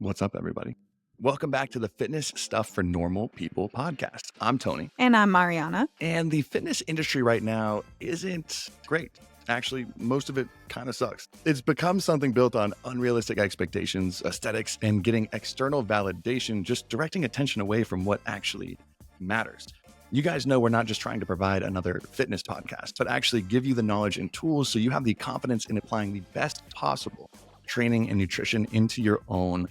What's up, everybody? Welcome back to the Fitness Stuff for Normal People podcast. I'm Tony. And I'm Marianna. And the fitness industry right now isn't great. Actually, most of it kind of sucks. It's become something built on unrealistic expectations, aesthetics, and getting external validation, just directing attention away from what actually matters. You guys know we're not just trying to provide another fitness podcast, but actually give you the knowledge and tools so you have the confidence in applying the best possible training and nutrition into your own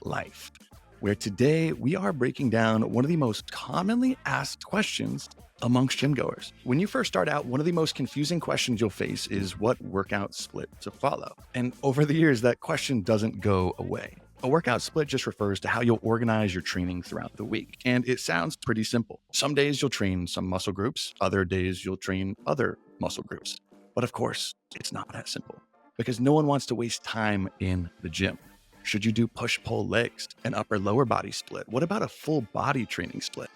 life, where today we are breaking down one of the most commonly asked questions amongst gym goers. When you first start out, one of the most confusing questions you'll face is what workout split to follow. And over the years, that question doesn't go away. A workout split just refers to how you'll organize your training throughout the week. And it sounds pretty simple. Some days you'll train some muscle groups, other days you'll train other muscle groups. But of course, it's not that simple because no one wants to waste time in the gym. Should you do push-pull legs, an upper-lower body split? What about a full body training split?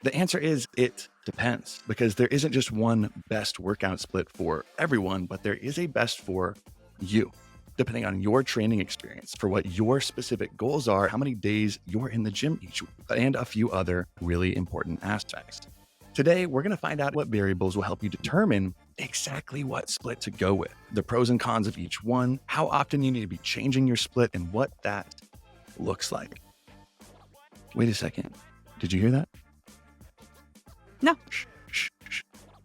The answer is it depends, because there isn't just one best workout split for everyone, but there is a best for you, depending on your training experience, for what your specific goals are, how many days you're in the gym each week, and a few other really important aspects. Today, we're going to find out what variables will help you determine exactly what split to go with, the pros and cons of each one, how often you need to be changing your split, and what that looks like. Wait a second. Did you hear that? No. Shh.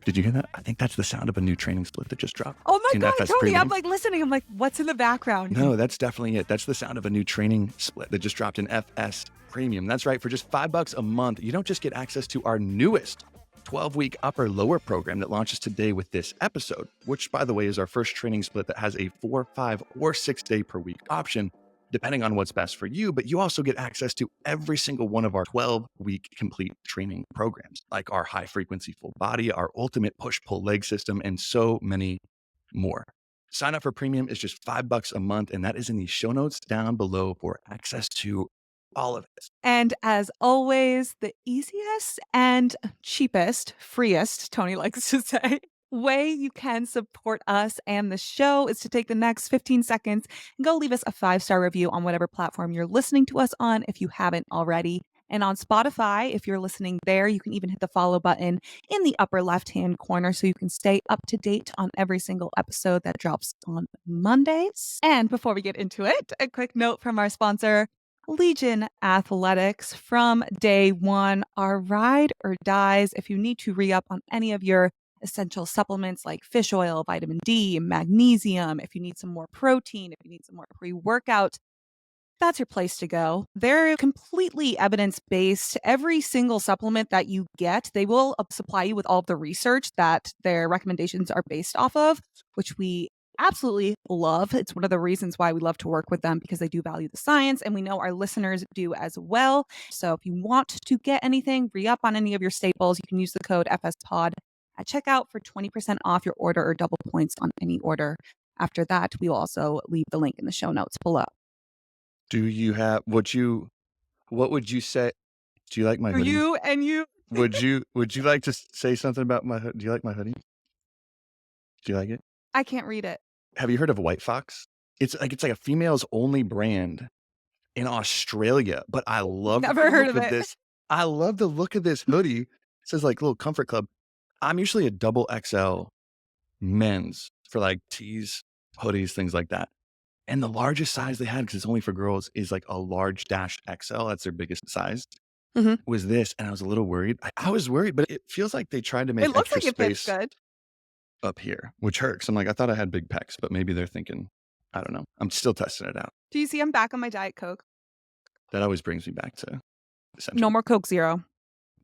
Did you hear that? I think that's the sound of a new training split that just dropped. Oh my God, FS Tony, Premium. I'm like listening. I'm like, what's in the background? No, that's definitely it. That's the sound of a new training split that just dropped in FS Premium. That's right. For just $5 a month, you don't just get access to our newest 12-week upper lower program that launches today with this episode, which, by the way, is our first training split that has a 4, 5, or 6 day per week option, depending on what's best for you. But you also get access to every single one of our 12-week complete training programs, like our high frequency full body, our ultimate push-pull leg system, and so many more. Sign up for premium is just $5 a month, and that is in the show notes down below for access to all of it. And as always, the easiest and cheapest, freest, Tony likes to say, way you can support us and the show is to take the next 15 seconds and go leave us a 5-star review on whatever platform you're listening to us on if you haven't already. And on Spotify, if you're listening there, you can even hit the follow button in the upper left-hand corner so you can stay up to date on every single episode that drops on Mondays. And before we get into it, a quick note from our sponsor, Legion Athletics. From day one, our ride or dies. If you need to re-up on any of your essential supplements like fish oil, vitamin D, magnesium, if you need some more protein, if you need some more pre-workout, that's your place to go. They're completely evidence-based. Every single supplement that you get, they will supply you with all of the research that their recommendations are based off of, which we absolutely love. It's one of the reasons why we love to work with them, because they do value the science, and we know our listeners do as well. So if you want to get anything, re-up on any of your staples, you can use the code FSPOD at checkout for 20% off your order or double points on any order. After that, we will also leave the link in the show notes below. Do you have what would you say? Do you like my For hoodie? you and you. Would you like to say something about my hoodie? Do you like my hoodie? Do you like it? I can't read it. Have you heard of White Fox? It's like a females only brand in Australia, but I love Never heard of it. this. I love the look of this hoodie. It says like little comfort club. I'm usually a double XL men's for like tees, hoodies, things like that. And the largest size they had, because it's only for girls, is like a large -XL. That's their biggest size. Was this, and I was a little worried. I was worried, but it feels like they tried to make It looks extra like it fits space good. up here, which hurts. I'm like, I thought I had big pecs, but maybe they're thinking, I don't know. I'm still testing it out. Do you see I'm back on my Diet Coke? That always brings me back to essential. No more Coke Zero.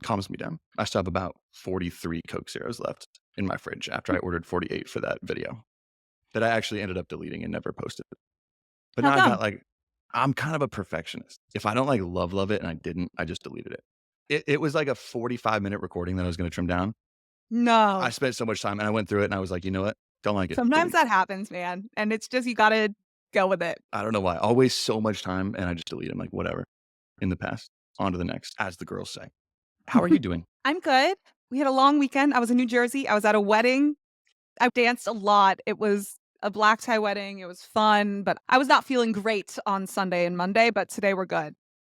Calms me down. I still have about 43 Coke Zeros left in my fridge after I ordered 48 for that video that I actually ended up deleting and never posted. But How now I come? got like, I'm kind of a perfectionist. If I don't like love it and I didn't, I just deleted it. It was like a 45-minute recording that I was going to trim down. No. I spent so much time and I went through it and I was like, you know what? Don't like it. Sometimes Delete. that happens, man. And it's just, you got to go with it. I don't know why. I waste so much time and I just delete them, like whatever. In the past, on to the next, as the girls say. How are you doing? I'm good. We had a long weekend. I was in New Jersey. I was at a wedding. I danced a lot. It was a black tie wedding. It was fun, but I was not feeling great on Sunday and Monday, but today we're good.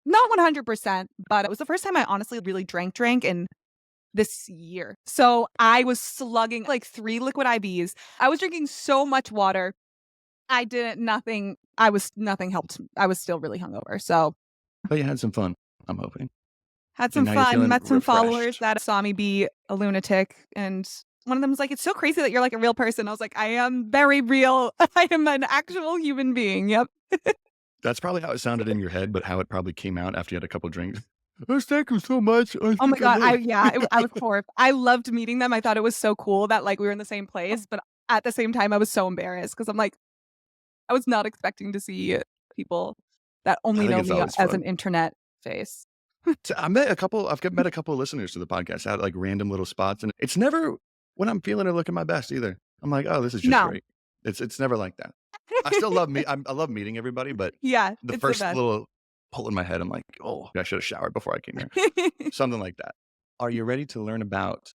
Not 100%, but it was the first time I honestly really drank in this year. So I was slugging like 3 liquid IVs. I was drinking so much water. I didn't nothing I was nothing helped. I was still really hungover. So But you had some fun, I'm hoping. had And some now you're fun, feeling met some followers refreshed. that saw me be a lunatic, and one of them was like, "It's so crazy that you're like a real person." I was like, "I am very real. I am an actual human being." Yep. That's probably how it sounded in your head, but how it probably came out after you had a couple drinks. Oh, thank you so much. I Oh my think I god, live. I was horrified. I loved meeting them. I thought it was so cool that, like, we were in the same place, but at the same time, I was so embarrassed because 'cause I'm like, I was not expecting to see people that I only think know it's me always as fun. an internet face. So I've met a couple of listeners to the podcast at like random little spots, and it's never when I'm feeling or looking my best either. I'm like, oh, this is just No. great. It's never like that. I still love I love meeting everybody, but Yeah, the it's the first best. little pull in my head, I'm like, oh, I should have showered before I came here. Something like that. Are you ready to learn about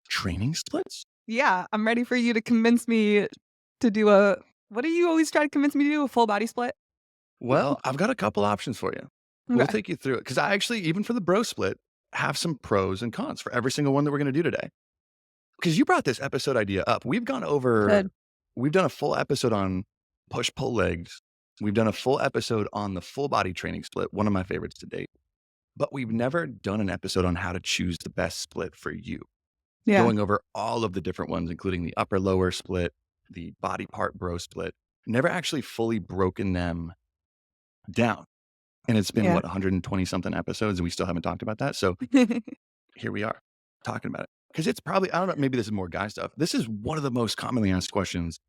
training splits? Yeah, I'm ready for you to convince me to do a what do you always try to convince me to do? A full body split? Well, I've got a couple options for you. We'll Okay, take you through it because I actually, even for the bro split, have some pros and cons for every single one that we're going to do today. Because you brought this episode idea up. good. We've done a full episode on push pull legs. We've done a full episode on the full body training split, one of my favorites to date. But we've never done an episode on how to choose the best split for you, Yeah, going over all of the different ones, including the upper lower split, the body part bro split. Never actually fully broken them down. And it's been yeah. what, 120 something episodes, and we still haven't talked about that. So here we are talking about it. Because it's probably, I don't know, maybe this is more guy stuff. This is one of the most commonly asked questions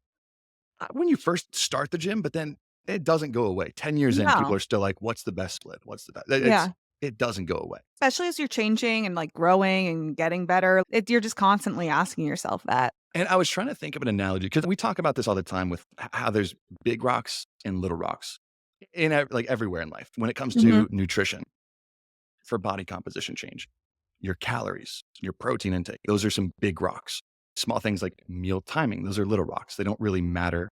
when you first start the gym, but then it doesn't go away. 10 years in, people No. are still like, what's the best split? What's the best? Yeah. It doesn't go away. Especially as you're changing and, like, growing and getting better, you're just constantly asking yourself that. And I was trying to think of an analogy because we talk about this all the time with how there's big rocks and little rocks in like everywhere in life when it comes Mhm. to nutrition for body composition change. Your calories, your protein intake, those are some big rocks. Small things like meal timing, those are little rocks. They don't really matter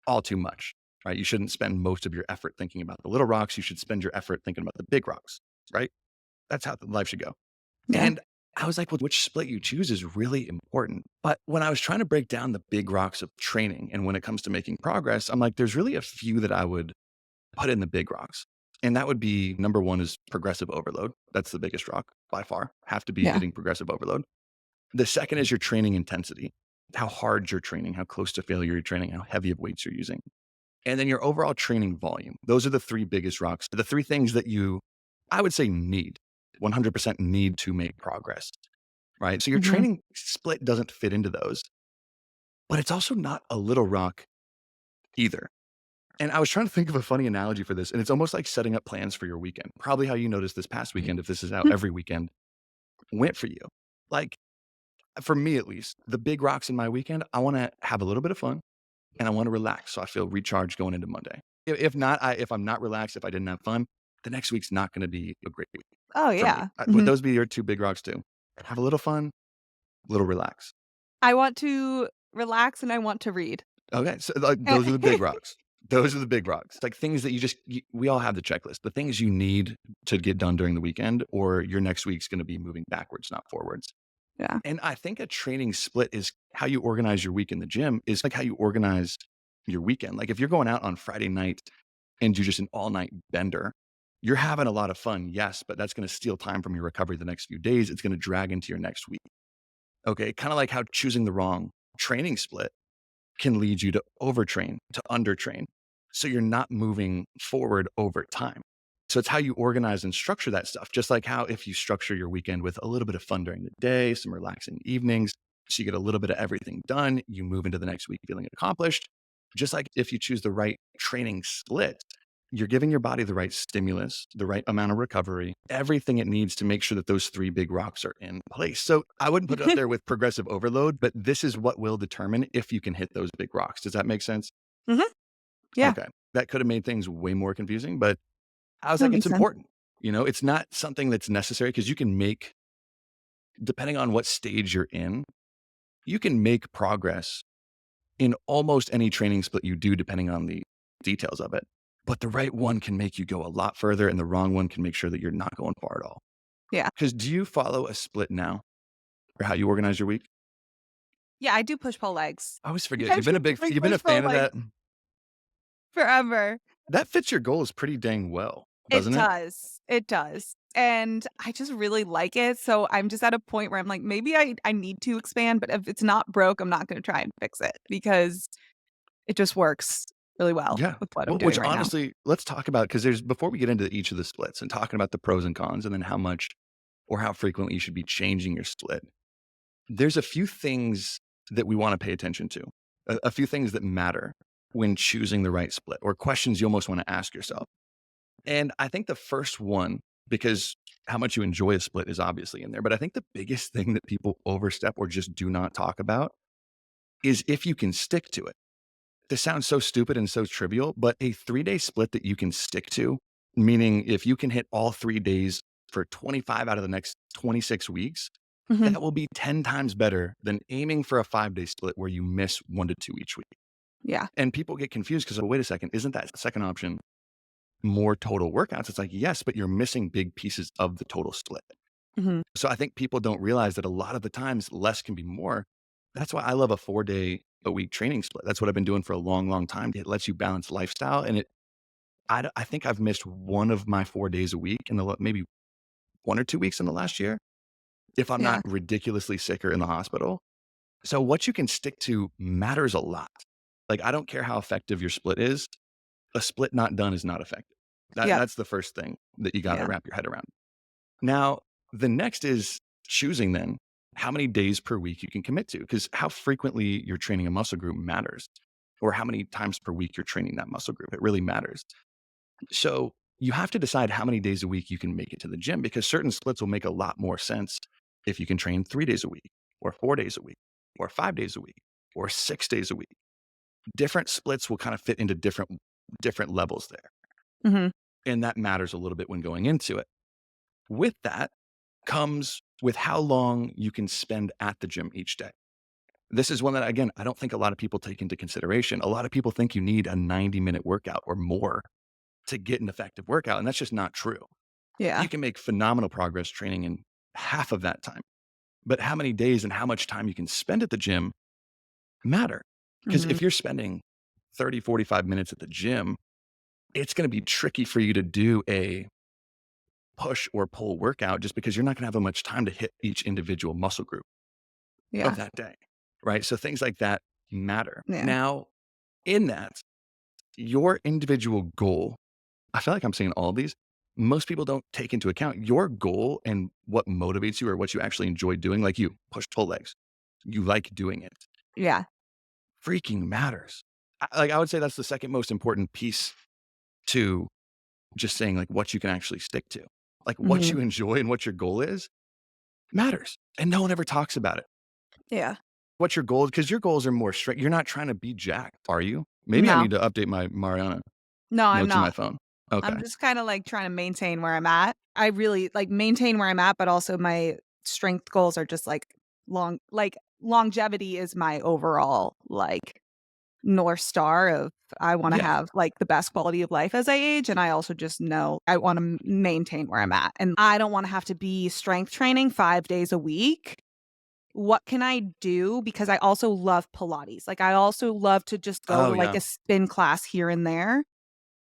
all too much, right? You shouldn't spend most of your effort thinking about the little rocks. You should spend your effort thinking about the big rocks, right? That's how life should go. Yeah. And I was like, well, which split you choose is really important. But when I was trying to break down the big rocks of training and when it comes to making progress, I'm like, there's really a few that I would put in the big rocks. And that would be number one is progressive overload. That's the biggest rock by far. Have to be Yeah. hitting progressive overload. The second is your training intensity, how hard you're training, how close to failure you're training, how heavy of weights you're using. And then your overall training volume. Those are the three biggest rocks, the three things that you, I would say, need 100% need to make progress, right? So your Mhm. training split doesn't fit into those, but it's also not a little rock either. And I was trying to think of a funny analogy for this, and it's almost like setting up plans for your weekend. Probably how you noticed this past weekend, if this is how every weekend went for you. Like for me, at least, the big rocks in my weekend, I want to have a little bit of fun and I want to relax. So I feel recharged going into Monday. If not, if I'm not relaxed, if I didn't have fun, the next week's not going to be a great week Oh, for me. yeah. Would Mhm. those be your two big rocks too? Have a little fun, little relax. I want to relax and I want to read. Okay, so like those are the big rocks. Those are the big rocks. Like things that we all have the checklist. The things you need to get done during the weekend, or your next week's going to be moving backwards, not forwards. Yeah. And I think a training split is how you organize your week in the gym is like how you organize your weekend. Like if you're going out on Friday night and do just an all night bender, you're having a lot of fun, yes, but that's going to steal time from your recovery the next few days. It's going to drag into your next week. Okay, kind of like how choosing the wrong training split can lead you to overtrain, to undertrain. So you're not moving forward over time. So it's how you organize and structure that stuff. Just like how if you structure your weekend with a little bit of fun during the day, some relaxing evenings, so you get a little bit of everything done, you move into the next week feeling accomplished. Just like if you choose the right training split, you're giving your body the right stimulus, the right amount of recovery, everything it needs to make sure that those three big rocks are in place. So I wouldn't put it up there with progressive overload, but this is what will determine if you can hit those big rocks. Does that make sense? Mhm. Yeah, Okay. That could have made things way more confusing, but I was that like, it's makes sense. important. It's not something that's necessary because you can make, depending on what stage you're in, you can make progress in almost any training split you do, depending on the details of it. But the right one can make you go a lot further, and the wrong one can make sure that you're not going far at all. Yeah. Because do you follow a split now or how you organize your week? Yeah, I do push-pull legs. I always forget. I've been doing You've been a push-pull fan of legs that. forever. That fits your goals pretty dang well, It doesn't it? does. It does. And I just really like it. So I'm just at a point where I'm like, maybe I need to expand, but if it's not broke, I'm not going to try and fix it because it just works really well Yeah. with what I'm Well, doing which right now. honestly, let's talk about because there's before we get into each of the splits and talking about the pros and cons and then how much or how frequently you should be changing your split. There's a few things that we want to pay attention to, a few things that matter when choosing the right split or questions you almost want to ask yourself. And I think the first one, because how much you enjoy a split is obviously in there, but I think the biggest thing that people overstep or just do not talk about is if you can stick to it. This sounds so stupid and so trivial, but a 3-day split that you can stick to, meaning if you can hit all 3 days for 25 out of the next 26 weeks, Mhm. that will be 10 times better than aiming for a 5-day split where you miss 1 to 2 each week. Yeah. And people get confused because, oh, wait a second, isn't that second option more total workouts? It's like, yes, but you're missing big pieces of the total split. Mhm. So I think people don't realize that a lot of the times less can be more. That's why I love a 4-day a week training split. That's what I've been doing for a long, long time. It lets you balance lifestyle. And I think I've missed one of my 4 days a week in maybe 1 or 2 weeks in the last year, if I'm Yeah. not ridiculously sick or in the hospital. So what you can stick to matters a lot. Like, I don't care how effective your split is. A split not done is not effective. Yep. That's the first thing that you got to Yeah. wrap your head around. Now, the next is choosing then how many days per week you can commit to, because how frequently you're training a muscle group matters, or how many times per week you're training that muscle group. It really matters. So you have to decide how many days a week you can make it to the gym, because certain splits will make a lot more sense if you can train 3 days a week, or 4 days a week, or 5 days a week, or 6 days a week. Different splits will kind of fit into different levels there. Mhm. And that matters a little bit when going into it. With that comes with how long you can spend at the gym each day. This is one that, again, I don't think a lot of people take into consideration. A lot of people think you need a 90-minute workout or more to get an effective workout, and that's just not true. Yeah. You can make phenomenal progress training in half of that time. But how many days and how much time you can spend at the gym matter. Because Mhm. if you're spending 30, 45 minutes at the gym, it's going to be tricky for you to do a push or pull workout just because you're not going to have much time to hit each individual muscle group of Yeah. that day, right? So things like that matter. Yeah. Now, in that, your individual goal, I feel like I'm saying all of these, most people don't take into account your goal and what motivates you or what you actually enjoy doing, like you, push pull legs. You like doing it. Yeah. Freaking matters. I would say that's the second most important piece to just saying like what you can actually stick to. Like what Mhm. you enjoy and what your goal is matters. And no one ever talks about it. Yeah. What's your goals? Because your goals are more strict. You're not trying to be jacked, are you? Maybe I No. need to update my Mariana No, I'm notes in my not. phone. I'm Okay. just kinda, like, trying to maintain where I'm at. I really like, maintain where I'm at, but also my strength goals are just, longevity is my overall, like, North Star of I wanna Yeah. have, like, the best quality of life as I age, and I also just know I wanna maintain where I'm at, and I don't wanna have to be strength training 5 days a week. What can I do? Because I also love Pilates. Like, I also love to just go Oh, to, like, yeah. a spin class here and there.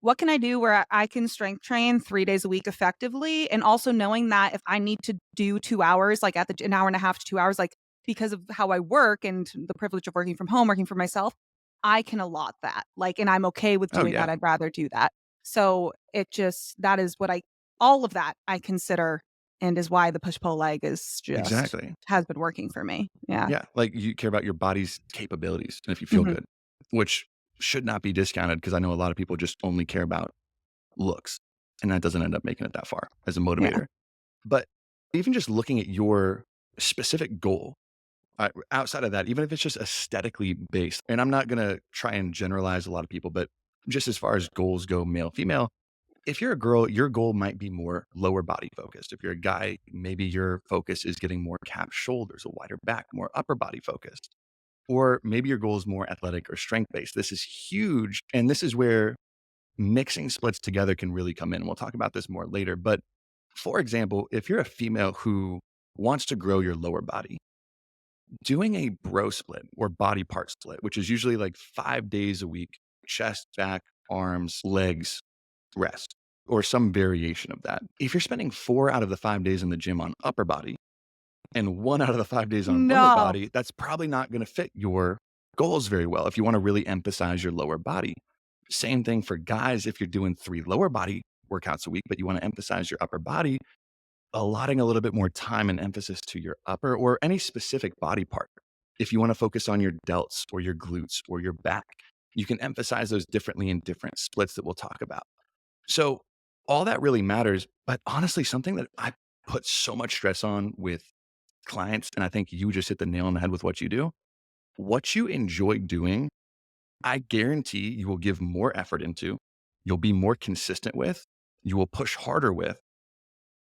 What can I do where I can strength train 3 days a week effectively, and also knowing that if I need to do 2 hours, like, at the an hour and a half to 2 hours, like, because of how I work and the privilege of working from home, working for myself, I can allot that, like, and I'm okay with Oh, doing yeah. that, I'd rather do that. So, it just that is what I all of that I consider and is why the push-pull leg is just Exactly. has been working for me. Yeah. Yeah. Like you care about your body's capabilities and if you feel Mhm. good, which should not be discounted because I know a lot of people just only care about looks and that doesn't end up making it that far as a Yeah. motivator. But even just looking at your specific goal, outside of that, even if it's just aesthetically based, and I'm not going to try and generalize a lot of people, but just as far as goals go, male, female, if you're a girl, your goal might be more lower body focused. If you're a guy, maybe your focus is getting more cap shoulders, a wider back, more upper body focused. Or maybe your goal is more athletic or strength based. This is huge. And this is where mixing splits together can really come in. We'll talk about this more later. But for example, if you're a female who wants to grow your lower body, doing a bro split or body part split, which is usually like 5 days a week, chest, back, arms, legs, rest, or some variation of that. If you're spending 4 out of the 5 days in the gym on upper body and 1 out of the 5 days on lower No. body, that's probably not going to fit your goals very well if you want to really emphasize your lower body. Same thing for guys. If you're doing 3 lower body workouts a week, but you want to emphasize your upper body, allotting a little bit more time and emphasis to your upper or any specific body part. If you want to focus on your delts or your glutes or your back, you can emphasize those differently in different splits that we'll talk about. So all that really matters. But honestly, something that I put so much stress on with clients, and I think you just hit the nail on the head with what you do, what you enjoy doing, I guarantee you will give more effort into, you'll be more consistent with, you will push harder with,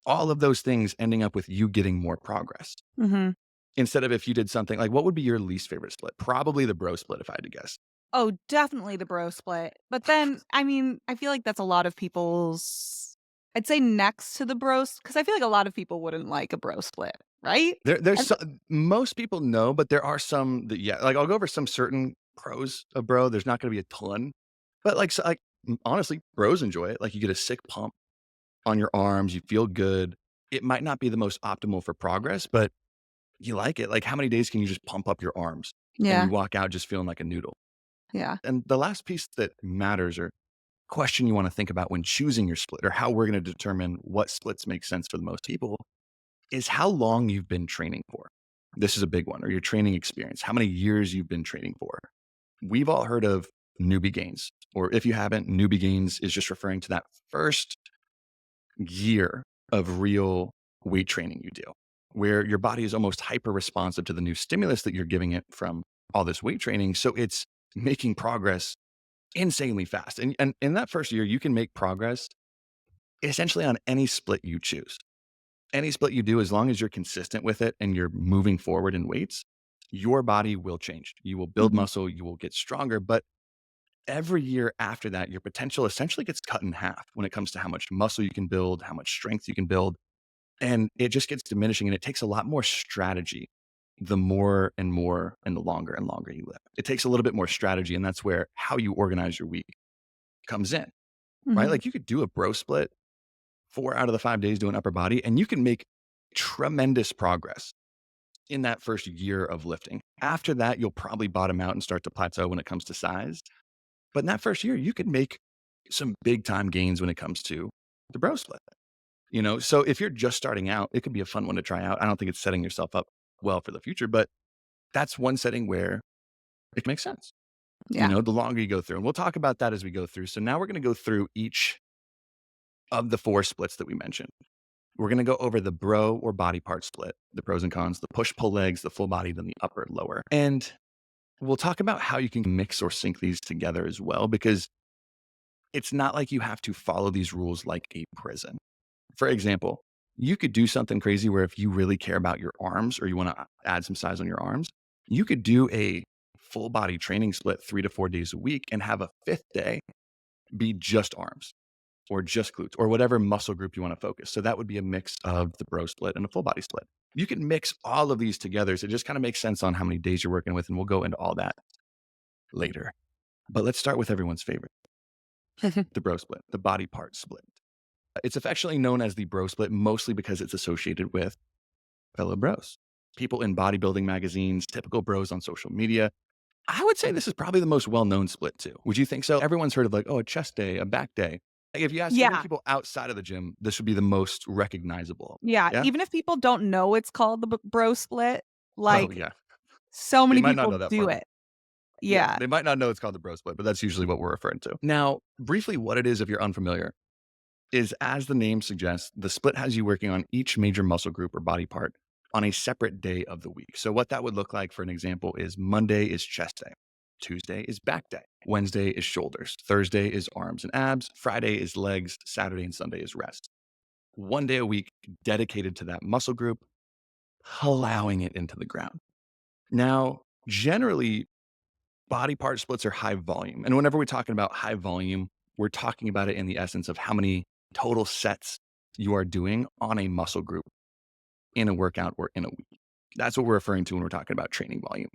all of those things ending up with you getting more progress. Mhm. Instead of if you did something like, what would be your least favorite split? Probably the bro split, if I had to guess. Oh, definitely the bro split. But then, I mean, I feel like that's a lot of people's I'd say next to the bros because I feel like a lot of people wouldn't like a bro split, right? There's And most people know, but there are some that, yeah, like I'll go over some certain pros of bro. There's not going to be a ton, but like, so, like honestly, bros enjoy it. Like you get a sick pump on your arms, you feel good. It might not be the most optimal for progress, but you like it. Like how many days can you just pump up your arms and you yeah, walk out just feeling like a noodle? yeah. And the last piece that matters or question you want to think about when choosing your split or how we're going to determine what splits make sense for the most people is how long you've been training for. This is a big one, or your training experience, how many years you've been training for. We've all heard of newbie gains, or if you haven't, newbie gains is just referring to that first year of real weight training you do, where your body is almost hyper responsive to the new stimulus that you're giving it from all this weight training. So it's making progress insanely fast. And in that first year, you can make progress essentially on any split you choose. Any split you do, as long as you're consistent with it and you're moving forward in weights, your body will change. You will build Mhm, muscle, you will get stronger. But every year after that, your potential essentially gets cut in half when it comes to how much muscle you can build, how much strength you can build. And it just gets diminishing. And it takes a lot more strategy the more and the longer and longer you live. It takes a little bit more strategy. And that's where how you organize your week comes in, right? mhm, Like you could do a bro split 4 out of the 5 days doing upper body, and you can make tremendous progress in that first year of lifting. After that, you'll probably bottom out and start to plateau when it comes to size. But in that first year, you can make some big time gains when it comes to the bro split. So if you're just starting out, it could be a fun one to try out. I don't think it's setting yourself up well for the future, but that's one setting where it makes sense. yeah. The longer you go through, and we'll talk about that as we go through. So now we're going to go through each of the four splits that we mentioned. We're going to go over the bro or body part split, the pros and cons, the push pull legs, the full body, then the upper and lower. And we'll talk about how you can mix or sync these together as well, because it's not like you have to follow these rules like a prison. For example, you could do something crazy where if you really care about your arms or you want to add some size on your arms, you could do a full body training split 3 to 4 days a week and have a fifth day be just arms or just glutes or whatever muscle group you want to focus. So that would be a mix of the bro split and a full body split. You can mix all of these together. So it just kind of makes sense on how many days you're working with. And we'll go into all that later. But let's start with everyone's favorite, the bro split, the body part split. It's affectionately known as the bro split, mostly because it's associated with fellow bros, people in bodybuilding magazines, typical bros on social media. I would say this is probably the most well-known split too. Would you think so? Everyone's heard of like, oh, a chest day, a back day. Like if you ask even Yeah, people outside of the gym, this would be the most recognizable. yeah. Yeah. Even if people don't know it's called the bro split, Oh like, yeah. so They many might not people know that do part. it. Yeah. Yeah. They might not know it's called the bro split, but that's usually what we're referring to. Now, briefly, what it is, if you're unfamiliar, is as the name suggests, the split has you working on each major muscle group or body part on a separate day of the week. So what that would look like, for an example, is Monday is chest day. Tuesday is back day. Wednesday is shoulders. Thursday is arms and abs. Friday is legs. Saturday and Sunday is rest. One day a week dedicated to that muscle group, allowing it into the ground. Now, Generally, body part splits are high volume. And whenever we're talking about high volume, we're talking about it in the essence of how many total sets you are doing on a muscle group in a workout or in a week. That's what we're referring to when we're talking about training volume.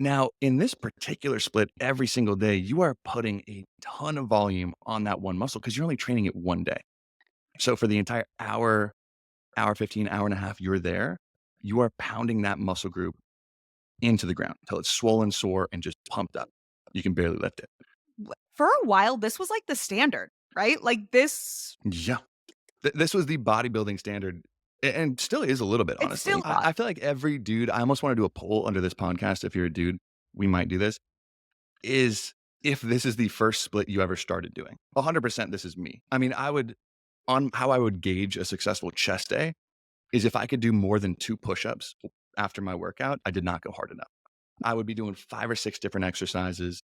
Now, in this particular split, every single day, you are putting a ton of volume on that one muscle because you're only training it one day. So for the entire hour, hour 15, hour and a half you're there, you are pounding that muscle group into the ground until it's swollen, sore, and just pumped up. You can barely lift it. For a while, this was like the standard, right? Like this, Yeah. This was the bodybuilding standard and still is a little bit, it's still honestly. I feel like every dude, I almost want to do a poll under this podcast. If you're a dude, we might do this. Is if this is the first split you ever started doing. 100% this is me. I mean, on how I would gauge a successful chest day is if I could do more than 2 push-ups after my workout, I did not go hard enough. I would be doing 5 or 6 different exercises,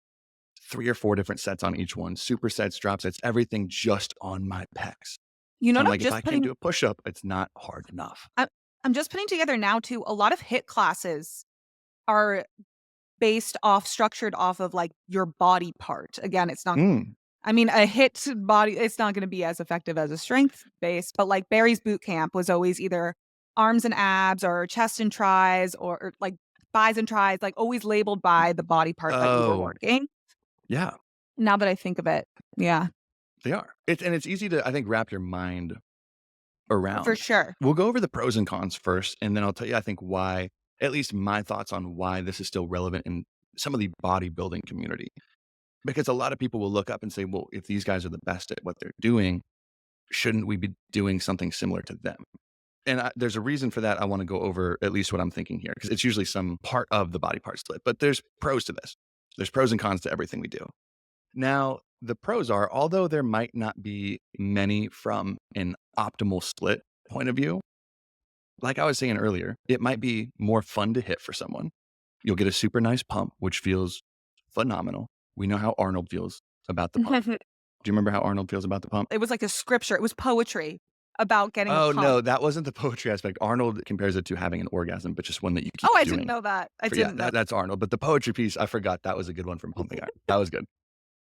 3 or 4 different sets on each one, supersets, drop sets, everything just on my pecs. you know I'm what I'm like, if I just can't putting do a push-up, it's not hard enough. I I'm just putting together now too, a lot of HIIT classes are structured off of, like, your body part. Again, it's not Mm. I mean, a HIIT body it's not gonna be as effective as a strength base, but, like, Barry's boot camp was always either arms and abs or chest and tris or, like, bis and tris, like, always labeled by the body part that you were Oh, working. yeah, Now that I think of it. Yeah, they are. It's easy to, I think, wrap your mind for around. sure. We'll go over the pros and cons first, and then I'll tell you, I think, why, at least my thoughts on why this is still relevant in some of the bodybuilding community. Because a lot of people will look up and say, well, if these guys are the best at what they're doing, shouldn't we be doing something similar to them? And there's a reason for that. I want to go over at least what I'm thinking here, because it's usually some part of the body part split, but there's pros to this. There's pros and cons to everything we do. Now, the pros are, although there might not be many from an optimal split point of view, like I was saying earlier, it might be more fun to hit for someone. You'll get a super nice pump, which feels phenomenal. We know how Arnold feels about the pump. Do you remember how Arnold feels about the pump? It was like a scripture, it was poetry about getting a Oh, pump. no, that wasn't the poetry aspect. Arnold compares it to having an orgasm, but just one that you keep Oh, I didn't doing. know that. I Yeah, didn't know. that's Arnold. But the poetry piece, I forgot that was a good one from Pumping Iron. That was good.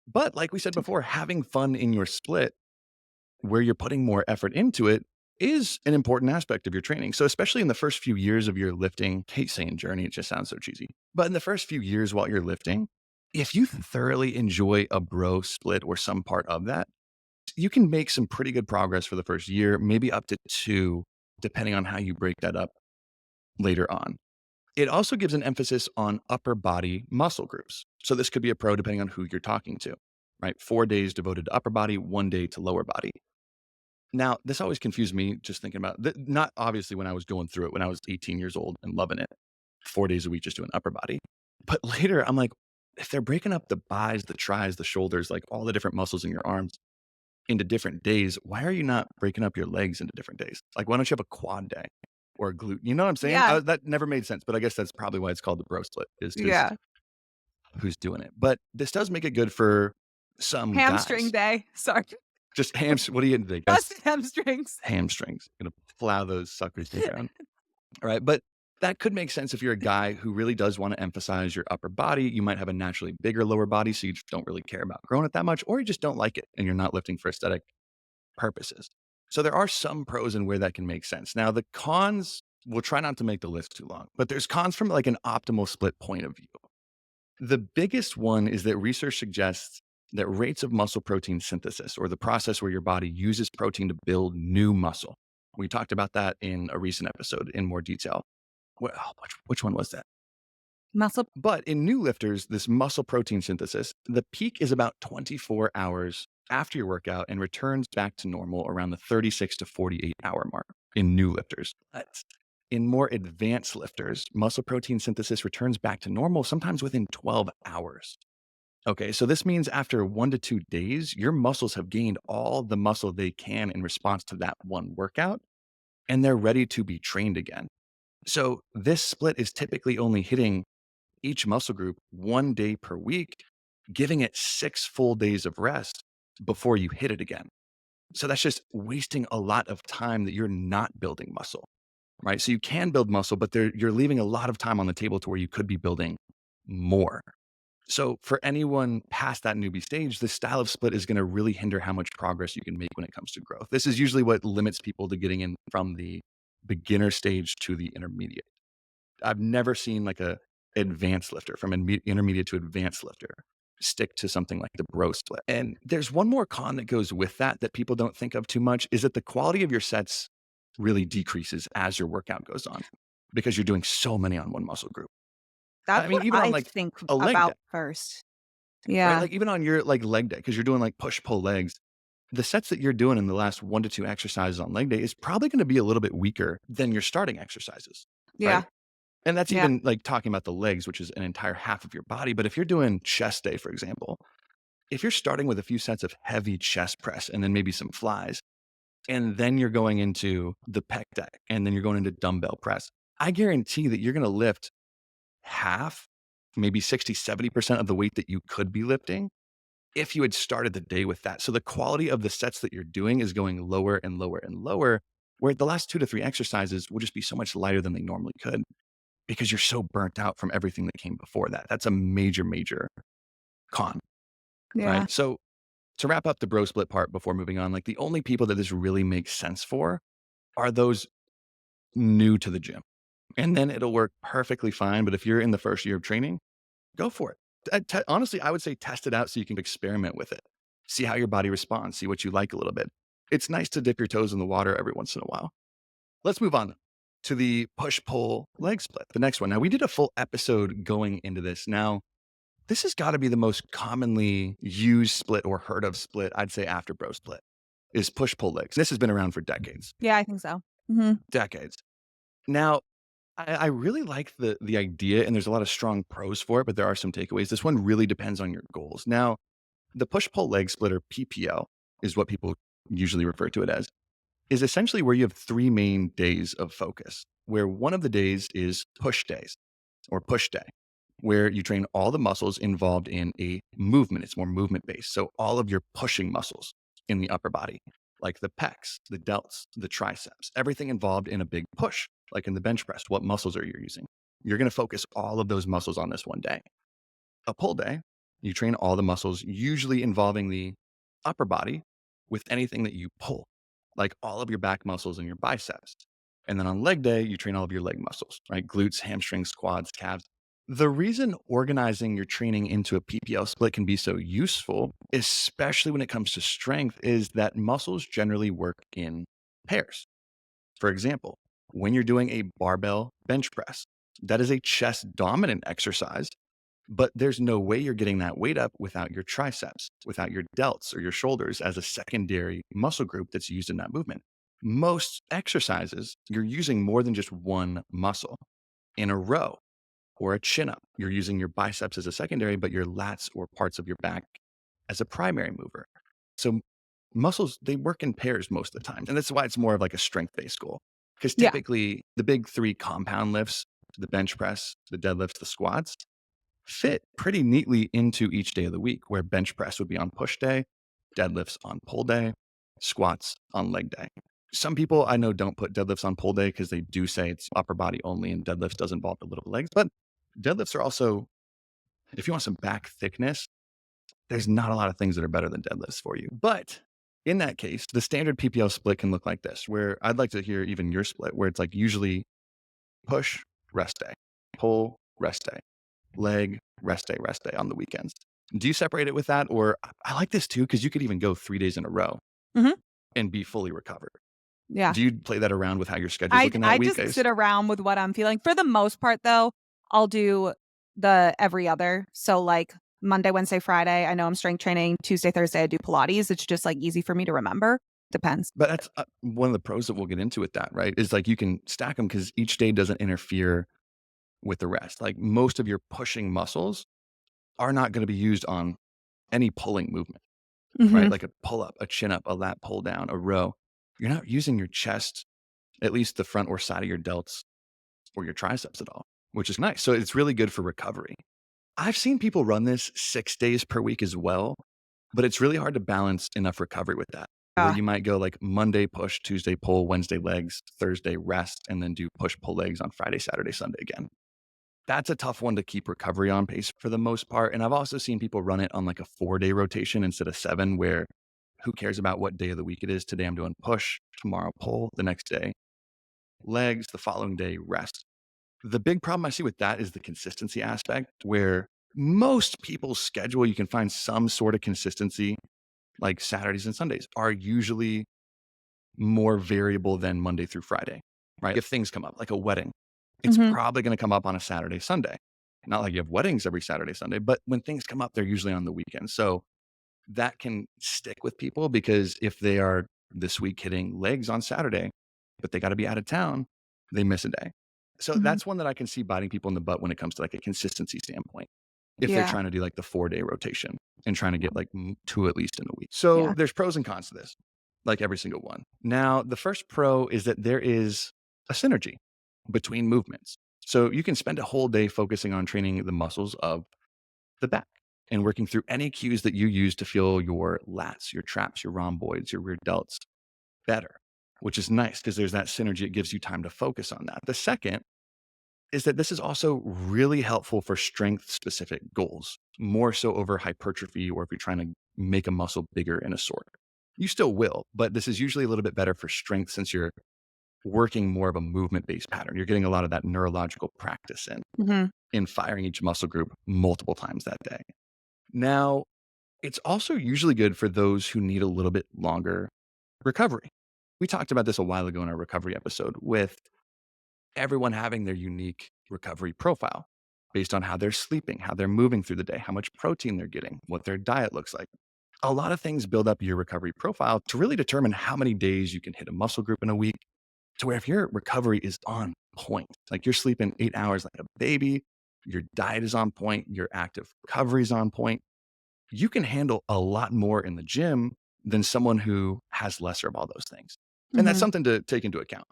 But like we said before, having fun in your split where you're putting more effort into it is an important aspect of your training. So, especially in the first few years of your lifting, I hate saying journey, it just sounds so cheesy. But in the first few years while you're lifting, if you thoroughly enjoy a bro split or some part of that, you can make some pretty good progress for the first year, maybe up to 2, depending on how you break that up later on. It also gives an emphasis on upper body muscle groups. So this could be a pro depending on who you're talking to, right? 4 days devoted to upper body, 1 day to lower body. Now, this always confused me just thinking about not obviously when I was going through it when I was 18 years old and loving it, 4 days a week just doing upper body. But later I'm like, if they're breaking up the bis, the tris, the shoulders, like all the different muscles in your arms into different days, why are you not breaking up your legs into different days? Like, why don't you have a quad day or a glute? You know what I'm saying? Yeah, That never made sense, but I guess that's probably why it's called the bro split is just yeah. who's doing it. But this does make it good for some Hamstring guys. day. Sorry. Just what are you getting today, guys? Just hamstrings. Hamstrings. Gonna plow those suckers to the ground. All right. But that could make sense if you're a guy who really does want to emphasize your upper body. You might have a naturally bigger lower body, so you just don't really care about growing it that much, or you just don't like it and you're not lifting for aesthetic purposes. So there are some pros in where that can make sense. Now, the cons, we'll try not to make the list too long, but there's cons from like an optimal split point of view. The biggest one is that research suggests that rates of muscle protein synthesis, or the process where your body uses protein to build new muscle. We talked about that in a recent episode in more detail. Well, which one was that? Muscle But in new lifters, this muscle protein synthesis, the peak is about 24 hours after your workout and returns back to normal around the 36 to 48 hour mark in new lifters. In more advanced lifters, muscle protein synthesis returns back to normal sometimes within 12 hours. Okay, so this means after 1 to 2 days, your muscles have gained all the muscle they can in response to that one workout, and they're ready to be trained again. So this split is typically only hitting each muscle group 1 day per week, giving it 6 full days of rest before you hit it again. So that's just wasting a lot of time that you're not building muscle, right? So you can build muscle, but you're leaving a lot of time on the table to where you could be building more. So for anyone past that newbie stage, this style of split is going to really hinder how much progress you can make when it comes to growth. This is usually what limits people to getting in from the beginner stage to the intermediate. I've never seen like a advanced lifter from intermediate to advanced lifter stick to something like the bro split. And there's one more con that goes with that that people don't think of too much is that the quality of your sets really decreases as your workout goes on because you're doing so many on one muscle group. That's I mean, what even on I like think a leg day, about first. right? Yeah. Like even on your like leg day, because you're doing like push pull legs, the sets that you're doing in the last 1 to 2 exercises on leg day is probably going to be a little bit weaker than your starting exercises, Yeah. right? And that's Yeah. even like talking about the legs, which is an entire half of your body. But if you're doing chest day, for example, if you're starting with a few sets of heavy chest press and then maybe some flies, and then you're going into the pec deck and then you're going into dumbbell press, I guarantee that you're going to lift half, maybe 60, 70% of the weight that you could be lifting if you had started the day with that. So the quality of the sets that you're doing is going lower and lower and lower, where the last 2 to 3 exercises will just be so much lighter than they normally could because you're so burnt out from everything that came before that. That's a major, major con, Yeah. right? So to wrap up the bro split part before moving on, like the only people that this really makes sense for are those new to the gym. And then it'll work perfectly fine. But if you're in the first year of training, go for it. Honestly, I would say test it out so you can experiment with it. See how your body responds, see what you like a little bit. It's nice to dip your toes in the water every once in a while. Let's move on to the push pull leg split, the next one. Now, we did a full episode going into this. Now, this has got to be the most commonly used split or heard of split, I'd say after bro split, is push pull legs. This has been around for decades, Yeah, I think so. Mhm. decades. Now, I really like the idea, and there's a lot of strong pros for it, but there are some takeaways. This one really depends on your goals. Now, the push pull leg split or PPL is what people usually refer to it as, is essentially where you have 3 main days of focus, where one of the days is push days or push day, where you train all the muscles involved in a movement. It's more movement based. So all of your pushing muscles in the upper body, like the pecs, the delts, the triceps, everything involved in a big push, like in the bench press, what muscles are you using? You're going to focus all of those muscles on this one day. A pull day, you train all the muscles, usually involving the upper body with anything that you pull, like all of your back muscles and your biceps. And then on leg day, you train all of your leg muscles, right? Glutes, hamstrings, quads, calves. The reason organizing your training into a PPL split can be so useful, especially when it comes to strength, is that muscles generally work in pairs. For example, when you're doing a barbell bench press, that is a chest dominant exercise, but there's no way you're getting that weight up without your triceps, without your delts or your shoulders as a secondary muscle group that's used in that movement. Most exercises, you're using more than just one muscle. In a row or a chin up, you're using your biceps as a secondary, but your lats or parts of your back as a primary mover. So muscles, they work in pairs most of the time. And that's why it's more of like a strength based goal. Because Yeah. typically the big 3 compound lifts, the bench press, the deadlifts, the squats, fit pretty neatly into each day of the week, where bench press would be on push day, deadlifts on pull day, squats on leg day. Some people I know don't put deadlifts on pull day because they do say it's upper body only and deadlifts does involve the little legs. But deadlifts are also, if you want some back thickness, there's not a lot of things that are better than deadlifts for you. But in that case, the standard PPL split can look like this, where I'd like to hear even your split, where it's like usually push, rest day, pull, rest day, leg, rest day on the weekends. Do you separate it with that? Or I like this too, because you could even go 3 days in a row Mhm. and be fully recovered. Yeah. Do you play that around with how your schedule's I looking that I week, just Ace? sit around with what I'm feeling. For the most part, though, I'll do the every other. So, like, Monday, Wednesday, Friday, I know I'm strength training. Tuesday, Thursday, I do Pilates. It's just, like, easy for me to remember. Depends. But that's one of the pros that we'll get into with that, right? Is like you can stack them because each day doesn't interfere with the rest. Like most of your pushing muscles are not going to be used on any pulling movement, right? Mhm. Like a pull up, a chin up, a lat pull down, a row. You're not using your chest, at least the front or side of your delts or your triceps at all, which is nice. So it's really good for recovery. I've seen people run this 6 days per week as well, but it's really hard to balance enough recovery with that. Where Yeah. you might go like Monday push, Tuesday pull, Wednesday legs, Thursday rest, and then do push pull legs on Friday, Saturday, Sunday again. That's a tough one to keep recovery on pace for the most part. And I've also seen people run it on like a 4-day rotation instead of 7, where who cares about what day of the week it is? Today I'm doing push, tomorrow pull, the next day legs, the following day rest. The big problem I see with that is the consistency aspect, where most people's schedule, you can find some sort of consistency, like Saturdays and Sundays are usually more variable than Monday through Friday, right? If things come up, like a wedding, it's Mhm. probably going to come up on a Saturday, Sunday. Not like you have weddings every Saturday, Sunday, but when things come up, they're usually on the weekend. So that can stick with people because if they are this week hitting legs on Saturday, but they got to be out of town, they miss a day. So Mhm. that's one that I can see biting people in the butt when it comes to like a consistency standpoint. If they're Yeah. trying to do like the 4-day rotation and trying to get like 2 at least in a week. So Yeah. there's pros and cons to this, like every single one. Now, the first pro is that there is a synergy between movements. So you can spend a whole day focusing on training the muscles of the back and working through any cues that you use to feel your lats, your traps, your rhomboids, your rear delts better, which is nice because there's that synergy. It gives you time to focus on that. The second is that this is also really helpful for strength specific goals, more so over hypertrophy or if you're trying to make a muscle bigger in a sort. You still will, but this is usually a little bit better for strength since you're working more of a movement based pattern. You're getting a lot of that neurological practice Mhm. in firing each muscle group multiple times that day. Now, it's also usually good for those who need a little bit longer recovery. We talked about this a while ago in our recovery episode with everyone having their unique recovery profile based on how they're sleeping, how they're moving through the day, how much protein they're getting, what their diet looks like. A lot of things build up your recovery profile to really determine how many days you can hit a muscle group in a week to where if your recovery is on point, like you're sleeping 8 hours like a baby, your diet is on point, your active recovery is on point, you can handle a lot more in the gym than someone who has lesser of all those things. And that's Mhm. something to take into account.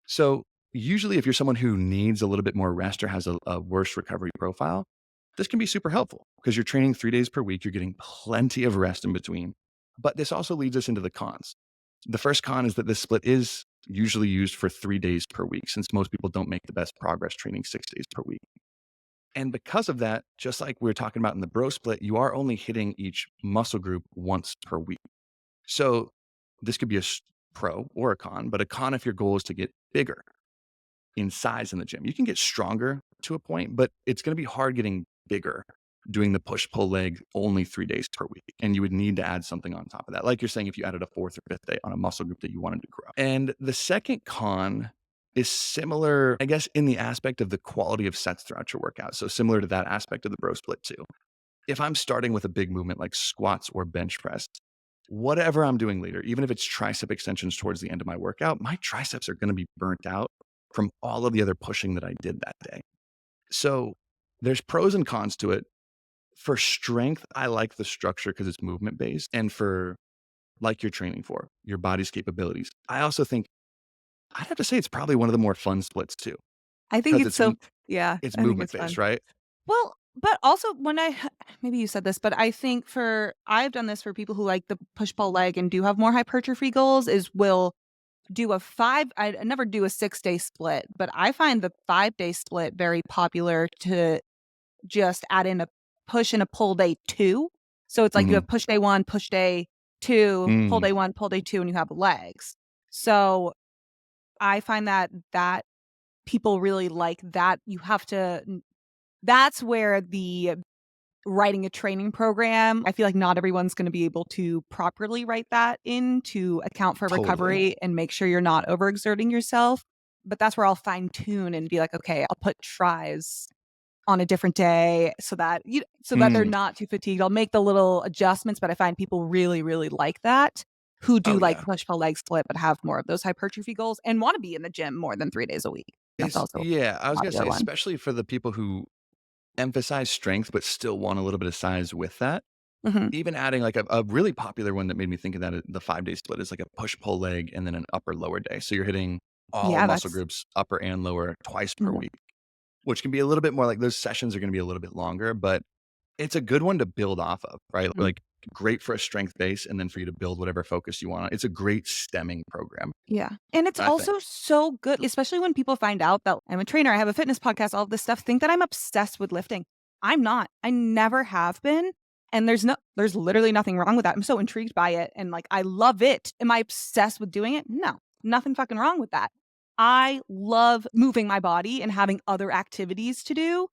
So, usually, if you're someone who needs a little bit more rest or has a worse recovery profile, this can be super helpful because you're training 3 days per week. You're getting plenty of rest in between. But this also leads us into the cons. The first con is that this split is usually used for 3 days per week, since most people don't make the best progress training 6 days per week. And because of that, just like we were talking about in the bro split, you are only hitting each muscle group once per week. So this could be pro or a con, but a con if your goal is to get bigger in size in the gym. You can get stronger to a point, but it's going to be hard getting bigger doing the push pull leg only 3 days per week. And you would need to add something on top of that. Like you're saying, if you added a fourth or fifth day on a muscle group that you wanted to grow. And the second con is similar, I guess, in the aspect of the quality of sets throughout your workout. So similar to that aspect of the bro split too. If I'm starting with a big movement like squats or bench press, whatever I'm doing later, even if it's tricep extensions towards the end of my workout, my triceps are going to be burnt out from all of the other pushing that I did that day. So there's pros and cons to it. For strength, I like the structure because it's movement based. And for like you're training for your body's capabilities, I also think I'd have to say it's probably one of the more fun splits too, I think because it's so yeah, it's I think movement it's based, fun. right? Well, but also when maybe you said this, but I think I've done this for people who like the push-pull leg and do have more hypertrophy goals is will do a 5 I never do a 6-day split, but I find the 5-day split very popular to just add in a push and a pull day 2. So it's like you Hmm. have push day 1, push day 2, pull Mm, day 1, pull day 2, and you have legs. So I find that people really like that. You have to that's where the writing a training program, I feel like not everyone's gonna be able to properly write that in to account for totally. recovery and make sure you're not overexerting yourself. But that's where I'll fine tune and be like, "Okay, I'll put tries on a different day so that they're Mm, not too fatigued." I'll make the little adjustments, but I find people really, really like that who do oh, like yeah. push pull leg split, but have more of those hypertrophy goals and wanna be in the gym more than 3 days a week. That's also Yeah, I a was going to say, popular one. especially for the people who emphasize strength, but still want a little bit of size with that. Mhm. Even adding like a really popular one that made me think of that, the 5-day split is like a push pull leg and then an upper lower day. So you're hitting all Yeah, muscle that's groups, upper and lower, twice per mhm. week, which can be a little bit more like those sessions are going to be a little bit longer, but it's a good one to build off of, right? Mhm. Like great for a strength base and then for you to build whatever focus you want. It's a great stemming program, Yeah. And it's I think. also so good, especially when people find out that I'm a trainer, I have a fitness podcast, all this stuff, think that I'm obsessed with lifting. I'm not. I never have been. And there's literally nothing wrong with that. I'm so intrigued by it and like I love it. Am I obsessed with doing it? No. Nothing fucking wrong with that. I love moving my body and having other activities to do.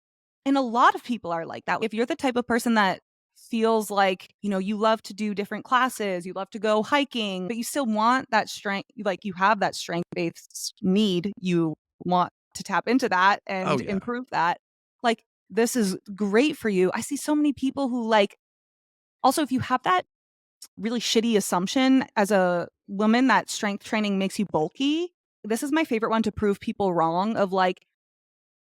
And a lot of people are like that. If you're the type of person that feels like, you love to do different classes, you love to go hiking, but you still want that strength, like you have that strength-based need, you want to tap into that Oh and yeah. improve that. Like this is great for you. I see so many people who like also if you have that really shitty assumption as a woman that strength training makes you bulky, this is my favorite one to prove people wrong of like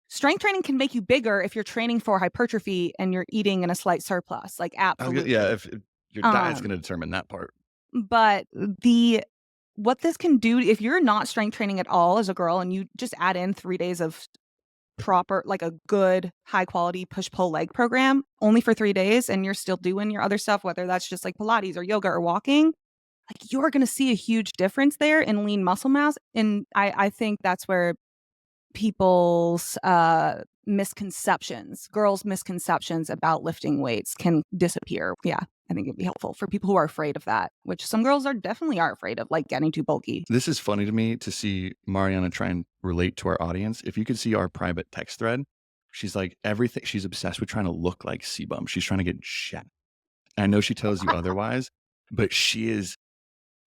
strength training can make you bigger if you're training for hypertrophy and you're eating in a slight surplus, like Yeah, absolutely. if your diet's Um, going to determine that part. but the what this can do if you're not strength training at all as a girl and you just add in 3 days of proper like a good high quality push pull leg program only for 3 days and you're still doing your other stuff, whether that's just like Pilates or yoga or walking, like you're gonna see a huge difference there in lean muscle mass. And I think that's where people's girls' misconceptions about lifting weights can disappear. Yeah, I think it'd be helpful for people who are afraid of that, which some girls definitely are afraid of, like getting too bulky. This is funny to me to see Mariana try and relate to our audience. If you could see our private text thread, she's like everything. She's obsessed with trying to look like Sebum. She's trying to get jacked. I know she tells you otherwise, but she is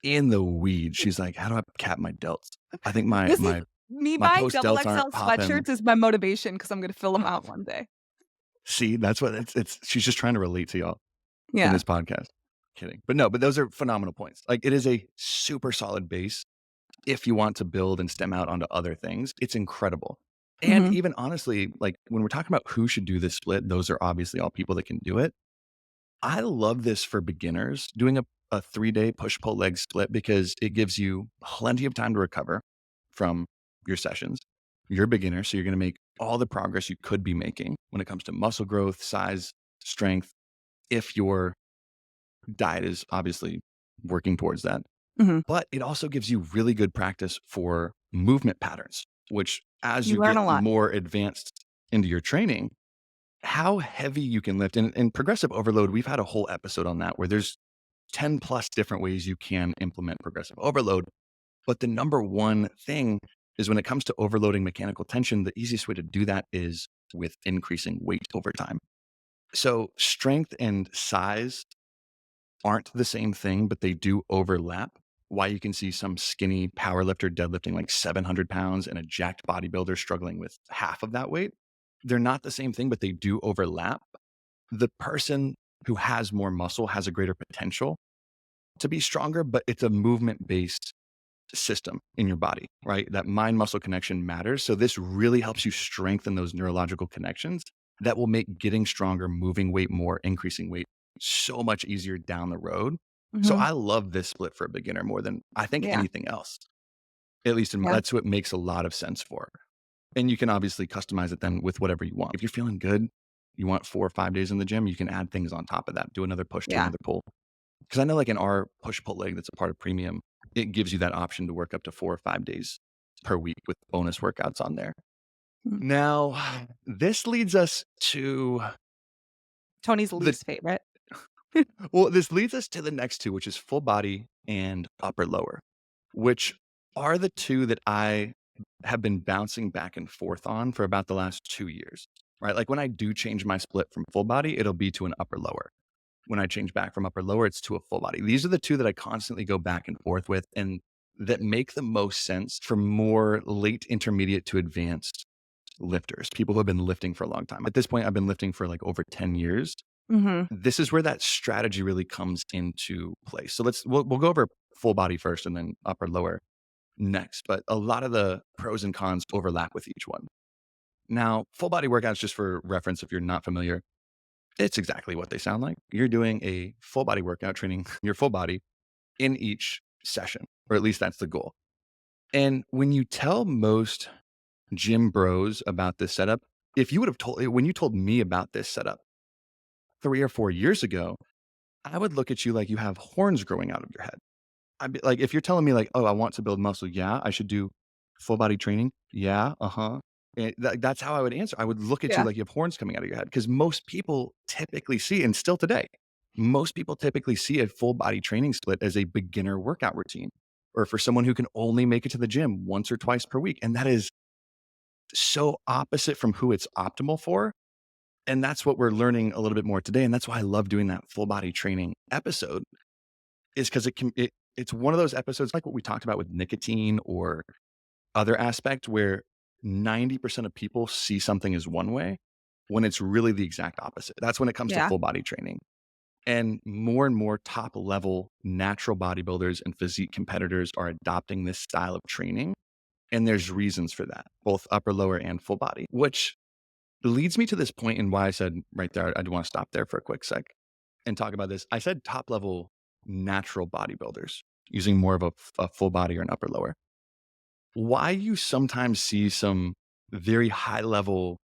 in the weeds. She's like, how do I cap my delts? I think my This is my me my buying post double delts aren't XL popping. sweatshirts is my motivation because I'm gonna fill them out one day. See, that's what it's. She's just trying to relate to y'all in Yeah. this podcast. Kidding, but no, but those are phenomenal points. Like it is a super solid base if you want to build and stem out onto other things. It's incredible. And Mhm. even honestly, like when we're talking about who should do this split, those are obviously all people that can do it. I love this for beginners, doing a 3-day push pull leg split because it gives you plenty of time to recover from your sessions. You're a beginner, so you're going to make all the progress you could be making when it comes to muscle growth, size, strength, if your diet is obviously working towards that. Mhm. But it also gives you really good practice for movement patterns, which as You you learn get a lot. more advanced into your training, how heavy you can lift. And progressive overload, we've had a whole episode on that where there's 10 plus different ways you can implement progressive overload. But the number one thing is when it comes to overloading mechanical tension, the easiest way to do that is with increasing weight over time. So strength and size aren't the same thing, but they do overlap. Why you can see some skinny power lifter deadlifting like 700 pounds and a jacked bodybuilder struggling with half of that weight. They're not the same thing, but they do overlap. The person who has more muscle has a greater potential to be stronger, but it's a movement based system in your body, right? That mind muscle connection matters. So this really helps you strengthen those neurological connections that will make getting stronger, moving weight more, increasing weight so much easier down the road. So Mhm. I love this split for a beginner more than I think Yeah. anything else. At least Yeah. that's what makes a lot of sense for. And you can obviously customize it then with whatever you want. If you're feeling good, you want 4 or 5 days in the gym, you can add things on top of that. Do another push, do Yeah. another pull. Because I know like in our push pull leg that's a part of premium, it gives you that option to work up to 4 or 5 days per week with bonus workouts on there. Mm. Now, this leads us to Tony's the least favorite. this leads us to the next two, which is full body and upper lower, which are the two that I have been bouncing back and forth on for about the last 2 years. Right? Like when I do change my split from full body, it'll be to an upper lower. When I change back from upper lower, it's to a full body. These are the two that I constantly go back and forth with and that make the most sense for more late intermediate to advanced lifters, people who have been lifting for a long time. At this point, I've been lifting for like over 10 years. Mhm. This is where that strategy really comes into place. So we'll go over full body first and then upper lower next. But a lot of the pros and cons overlap with each one. Now, full body workouts, just for reference, if you're not familiar, it's exactly what they sound like. You're doing a full body workout, training your full body in each session, or at least that's the goal. And when you tell most gym bros about this setup, if you would have when you told me about this setup 3 or 4 years ago, I would look at you like you have horns growing out of your head. I'd be like, if you're telling me like, "Oh, I want to build muscle. Yeah, I should do full body training. Yeah, uh-huh." And that's how I would answer. I would look at you Yeah. like you have horns coming out of your head because most people typically see, and still today, most people typically see a full body training split as a beginner workout routine or for someone who can only make it to the gym once or twice per week. And that is so opposite from who it's optimal for. And that's what we're learning a little bit more today. And that's why I love doing that full body training episode is because it's one of those episodes like what we talked about with nicotine or other aspect where 90% of people see something as one way when it's really the exact opposite. That's when it comes to Yeah. full body training. And more top level natural bodybuilders and physique competitors are adopting this style of training. And there's reasons for that, both upper, lower, and full body, which leads me to this point and why I said right there, I'd want to stop there for a quick sec and talk about this. I said top level natural bodybuilders using more of a full body or an upper lower. Why you sometimes see some very high level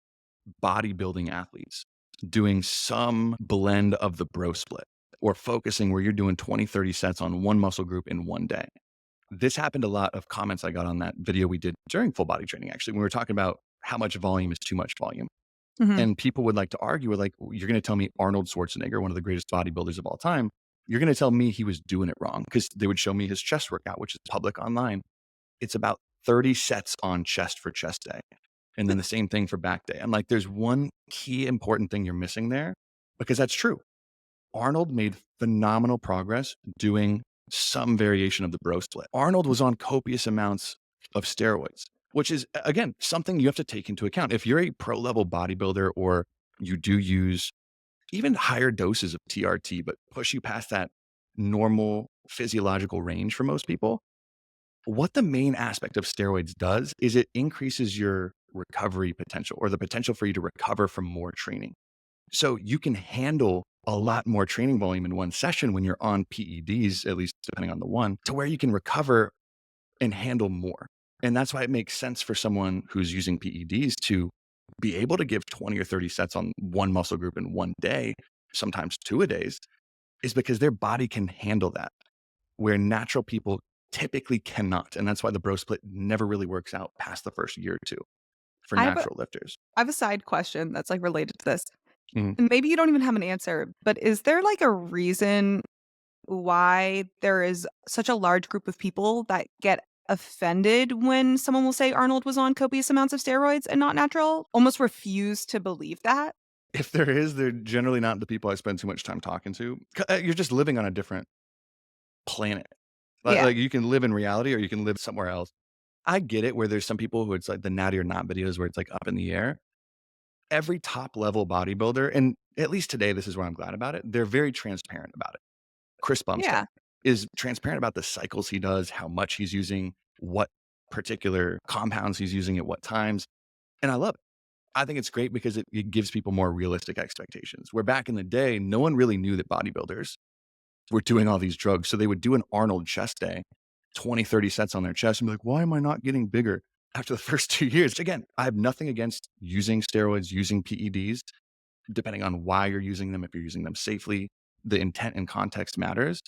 bodybuilding athletes doing some blend of the bro split or focusing where you're doing 20, 30 sets on one muscle group in one day. This happened a lot of comments I got on that video we did during full body training, actually, when we were talking about how much volume is too much volume. Mhm. And people would like to argue with like, you're going to tell me Arnold Schwarzenegger, one of the greatest bodybuilders of all time, you're going to tell me he was doing it wrong because they would show me his chest workout, which is public online. It's about 30 sets on chest for chest day. And then the same thing for back day. I'm like, there's one key important thing you're missing there because that's true. Arnold made phenomenal progress doing some variation of the bro split. Arnold was on copious amounts of steroids, which is, again, something you have to take into account. If you're a pro level bodybuilder or you do use even higher doses of TRT, but push you past that normal physiological range for most people, what the main aspect of steroids does is it increases your recovery potential or the potential for you to recover from more training. So you can handle a lot more training volume in one session when you're on PEDs, at least depending on the one, to where you can recover and handle more. And that's why it makes sense for someone who's using PEDs to be able to give 20 or 30 sets on one muscle group in one day, sometimes two a days, is because their body can handle that, where natural people typically cannot. And that's why the bro split never really works out past the first year or two for I have a natural lifters. I have a side question that's, like, related to this. Mhm. And maybe you don't even have an answer, but is there, like, a reason why there is such a large group of people that get offended when someone will say Arnold was on copious amounts of steroids and not natural? Almost refuse to believe that? If there is, they're generally not the people I spend too much time talking to. You're just living on a different planet. Yeah. Like you can live in reality or you can live somewhere else. I get it where there's some people who it's like the natty or not videos where it's like up in the air. Every top level bodybuilder, and at least today, this is where I'm glad about it. They're very transparent about it. Chris Bumstead Yeah. is transparent about the cycles he does, how much he's using, what particular compounds he's using at what times. And I love it. I think it's great because it gives people more realistic expectations. Where back in the day, no one really knew that bodybuilders were doing all these drugs. So they would do an Arnold chest day, 20, 30 sets on their chest and be like, why am I not getting bigger after the first 2 years? Again, I have nothing against using steroids, using PEDs, depending on why you're using them, if you're using them safely, the intent and context matters,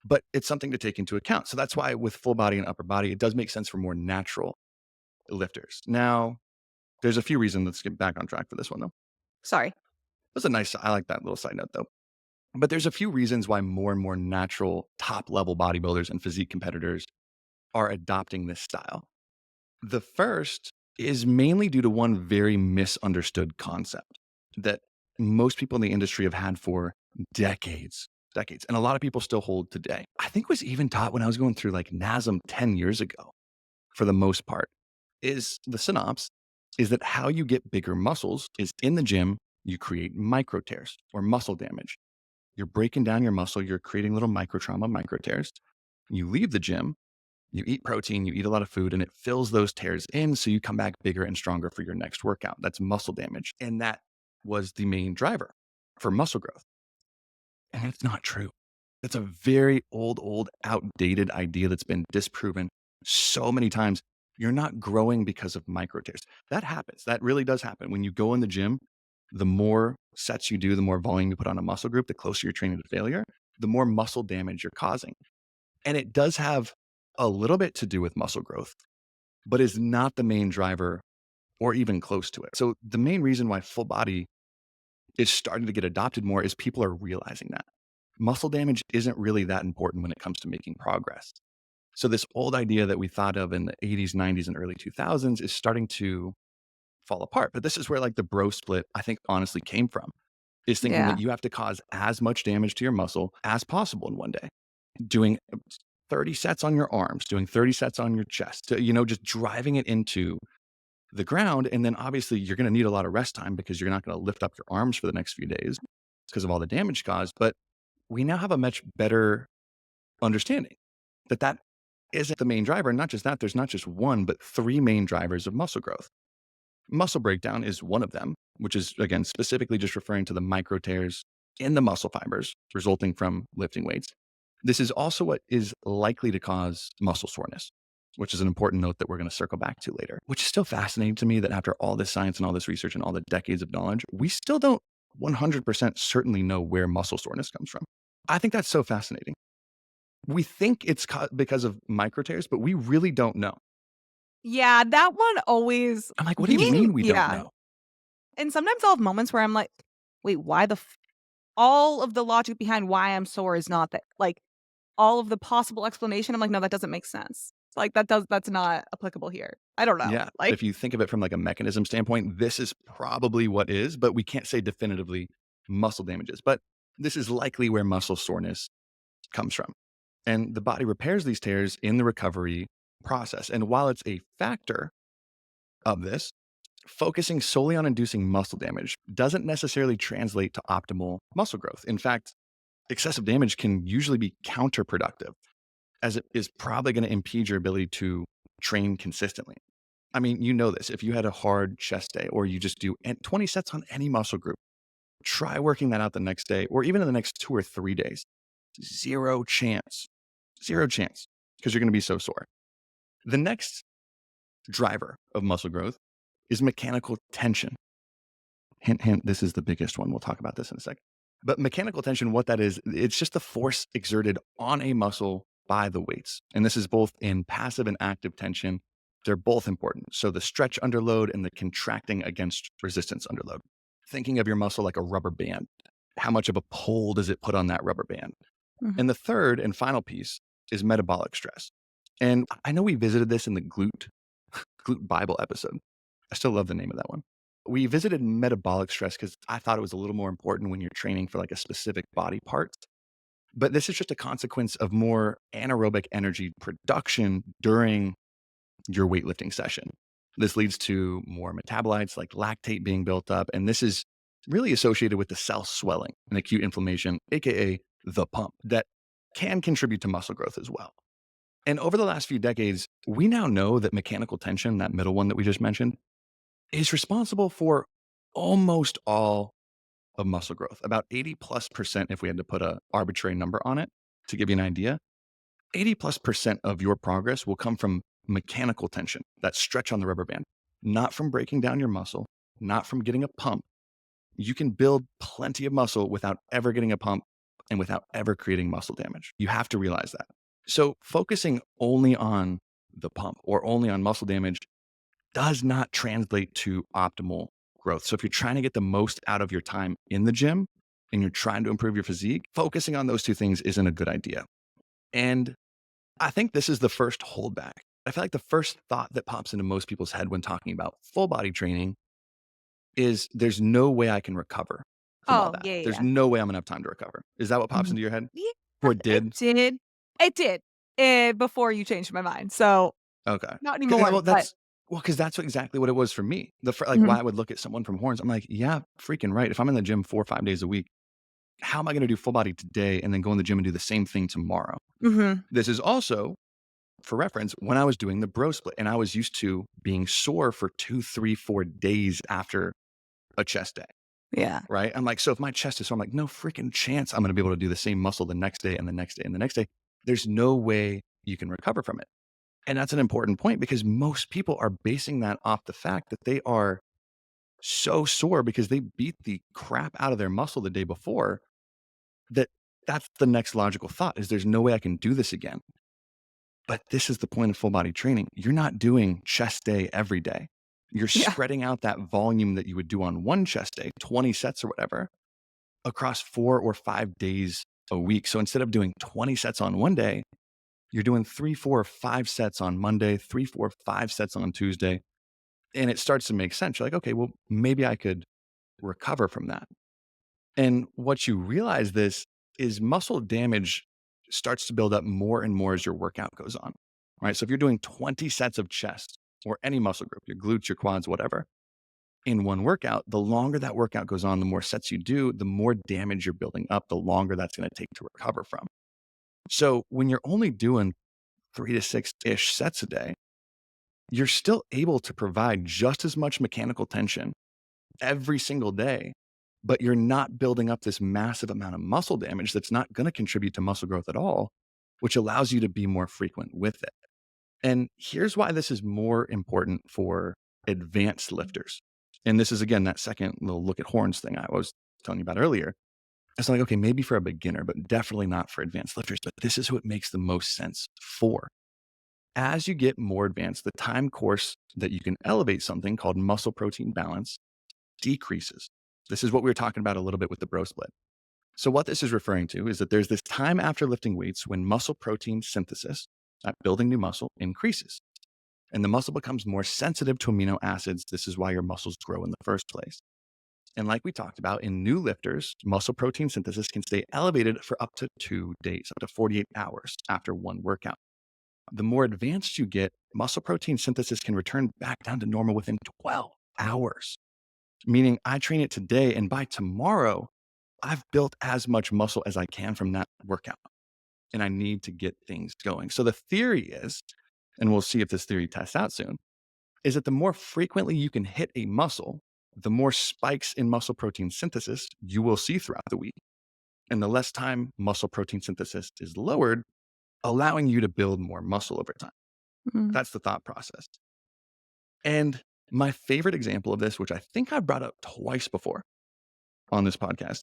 but it's something to take into account. So that's why with full body and upper body, it does make sense for more natural lifters. Now, there's a few reasons. Let's get back on track for this one though. Sorry. That's a nice, I like that little side note though. But there's a few reasons why more and more natural top level bodybuilders and physique competitors are adopting this style. The first is mainly due to one very misunderstood concept that most people in the industry have had for decades, and a lot of people still hold today. I think was even taught when I was going through like NASM 10 years ago, for the most part, is the synopsis is that how you get bigger muscles is in the gym, you create micro tears or muscle damage. You're breaking down your muscle, you're creating little micro trauma, micro tears. You leave the gym, you eat protein, you eat a lot of food, and it fills those tears in. So you come back bigger and stronger for your next workout. That's muscle damage. And that was the main driver for muscle growth. And it's not true. That's a very old, outdated idea that's been disproven so many times. You're not growing because of micro tears. That happens. That really does happen. When you go in the gym, The more sets you do, the more volume you put on a muscle group, the closer you're training to failure, the more muscle damage you're causing. And it does have a little bit to do with muscle growth, but is not the main driver or even close to it. So the main reason why full body is starting to get adopted more is people are realizing that muscle damage isn't really that important when it comes to making progress. So this old idea that we thought of in the 80s, 90s, and early 2000s is starting to fall apart. But this is where like the bro split, I think, honestly came from, is thinking Yeah. that you have to cause as much damage to your muscle as possible in one day, doing 30 sets on your arms, doing 30 sets on your chest, just driving it into the ground. And then obviously you're going to need a lot of rest time because you're not going to lift up your arms for the next few days because of all the damage caused. But we now have a much better understanding that that isn't the main driver. And not just that, there's not just one, but three main drivers of muscle growth. Muscle breakdown is one of them, which is, again, specifically just referring to the micro tears in the muscle fibers resulting from lifting weights. This is also what is likely to cause muscle soreness, which is an important note that we're going to circle back to later, which is still fascinating to me that after all this science and all this research and all the decades of knowledge, we still don't 100% certainly know where muscle soreness comes from. I think that's so fascinating. We think it's because of micro tears, but we really don't know. Yeah, that one always I'm like, what do you mean we don't know? And sometimes I'll have moments where I'm like, "Wait, why the f" all of the logic behind why I'm sore is not that like, all of the possible explanation, I'm like, "No, that doesn't make sense." Like, that's not applicable here. I don't know. Yeah. Like If you think of it from like a mechanism standpoint, this is probably what is, but we can't say definitively muscle damages. But this is likely where muscle soreness comes from. And the body repairs these tears in the recovery process. And while it's a factor of this, focusing solely on inducing muscle damage doesn't necessarily translate to optimal muscle growth. In fact, excessive damage can usually be counterproductive, as it is probably going to impede your ability to train consistently. I mean, you know this. If you had a hard chest day or you just do 20 sets on any muscle group, try working that out the next day or even in the next 2 or 3 days. Zero chance, because you're going to be so sore. The next driver of muscle growth is mechanical tension. Hint, hint, this is the biggest one. We'll talk about this in a second. But mechanical tension, what that is, it's just the force exerted on a muscle by the weights. And this is both in passive and active tension. They're both important. So the stretch under load and the contracting against resistance under load. Thinking of your muscle like a rubber band. How much of a pull does it put on that rubber band? Mhm. And the third and final piece is metabolic stress. And I know we visited this in the glute Bible episode. I still love the name of that one. We visited metabolic stress because I thought it was a little more important when you're training for like a specific body part. But this is just a consequence of more anaerobic energy production during your weightlifting session. This leads to more metabolites like lactate being built up. And this is really associated with the cell swelling and acute inflammation, AKA the pump, that can contribute to muscle growth as well. And over the last few decades, we now know that mechanical tension, that middle one that we just mentioned, is responsible for almost all of muscle growth, about 80+% if we had to put an arbitrary number on it to give you an idea. 80+% of your progress will come from mechanical tension, that stretch on the rubber band, not from breaking down your muscle, not from getting a pump. You can build plenty of muscle without ever getting a pump and without ever creating muscle damage. You have to realize that. So focusing only on the pump or only on muscle damage does not translate to optimal growth. So if you're trying to get the most out of your time in the gym and you're trying to improve your physique, focusing on those two things isn't a good idea. And I think this is the first holdback. I feel like the first thought that pops into most people's head when talking about full body training is there's no way I can recover from all Oh, that. yeah, There's yeah. no way I'm gonna have time to recover. Is that what pops Mhm. into your head? Yeah, Or it it did? did. It did, before you changed my mind, so Okay. not 'Cause anymore, but that's exactly what it was for me. Like, Mhm, why I would look at someone from Horns, I'm like, yeah, freaking right. If I'm in the gym 4 or 5 days a week, how am I gonna do full body today and then go in the gym and do the same thing tomorrow? mhm, This is also, for reference, when I was doing the bro split and I was used to being sore for 2, 3, 4 days after a chest day, yeah. right? I'm like, so if my chest is sore, I'm like, no freaking chance I'm gonna be able to do the same muscle the next day and the next day and the next day. There's no way you can recover from it. And that's an important point because most people are basing that off the fact that they are so sore because they beat the crap out of their muscle the day before that that's the next logical thought is there's no way I can do this again. But this is the point of full body training. You're not doing chest day every day. You're Yeah. spreading out that volume that you would do on one chest day, 20 sets or whatever, across 4 or 5 days a week. So instead of doing 20 sets on one day, you're doing 3, 4, 5 sets on Monday, 3, 4, 5 sets on Tuesday. And it starts to make sense. You're like, okay, well, maybe I could recover from that. And what you realize this is muscle damage starts to build up more and more as your workout goes on, right? So if you're doing 20 sets of chest or any muscle group, your glutes, your quads, whatever, in one workout, the longer that workout goes on, the more sets you do, the more damage you're building up, the longer that's going to take to recover from. So when you're only doing 3 to 6-ish sets a day, you're still able to provide just as much mechanical tension every single day, but you're not building up this massive amount of muscle damage that's not going to contribute to muscle growth at all, which allows you to be more frequent with it. And here's why this is more important for advanced lifters. And this is, again, that second little look at horns thing I was telling you about earlier. It's like, okay, maybe for a beginner, but definitely not for advanced lifters. But this is who it makes the most sense for. As you get more advanced, the time course that you can elevate something called muscle protein balance decreases. This is what we were talking about a little bit with the bro split. So what this is referring to is that there's this time after lifting weights when muscle protein synthesis, that building new muscle, increases. And the muscle becomes more sensitive to amino acids. This is why your muscles grow in the first place. And like we talked about, in new lifters, muscle protein synthesis can stay elevated for up to 2 days, up to 48 hours after one workout. The more advanced you get, muscle protein synthesis can return back down to normal within 12 hours. Meaning I train it today, and by tomorrow, I've built as much muscle as I can from that workout, and I need to get things going. So the theory is, and we'll see if this theory tests out soon, is that the more frequently you can hit a muscle, the more spikes in muscle protein synthesis you will see throughout the week. And the less time muscle protein synthesis is lowered, allowing you to build more muscle over time. Mm. That's the thought process. And my favorite example of this, which I think I brought up twice before on this podcast,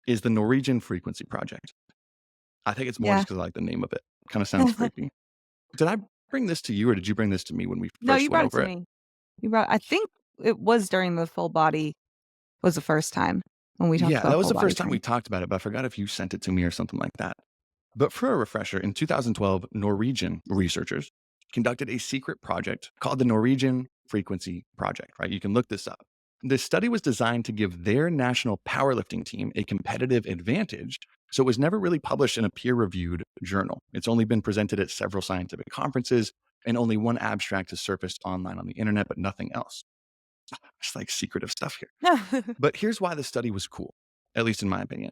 is the Norwegian Frequency Project. I think it's more Yeah. just because I like the name of it. Kind of sounds freaky. Did I bring this to you or did you bring this to me when we No, you first went brought it over to it? me. I think it was during the full body was the first time when we talked Yeah, that about was full the body first time we training. talked about it, but I forgot if you sent it to me or something like that. But for a refresher, in 2012, Norwegian researchers conducted a secret project called the Norwegian Frequency Project, right? You can look this up. This study was designed to give their national powerlifting team a competitive advantage. So it was never really published in a peer reviewed journal. It's only been presented at several scientific conferences, and only one abstract has surfaced online on the internet, but nothing else. It's like secretive stuff here. But here's why the study was cool, at least in my opinion,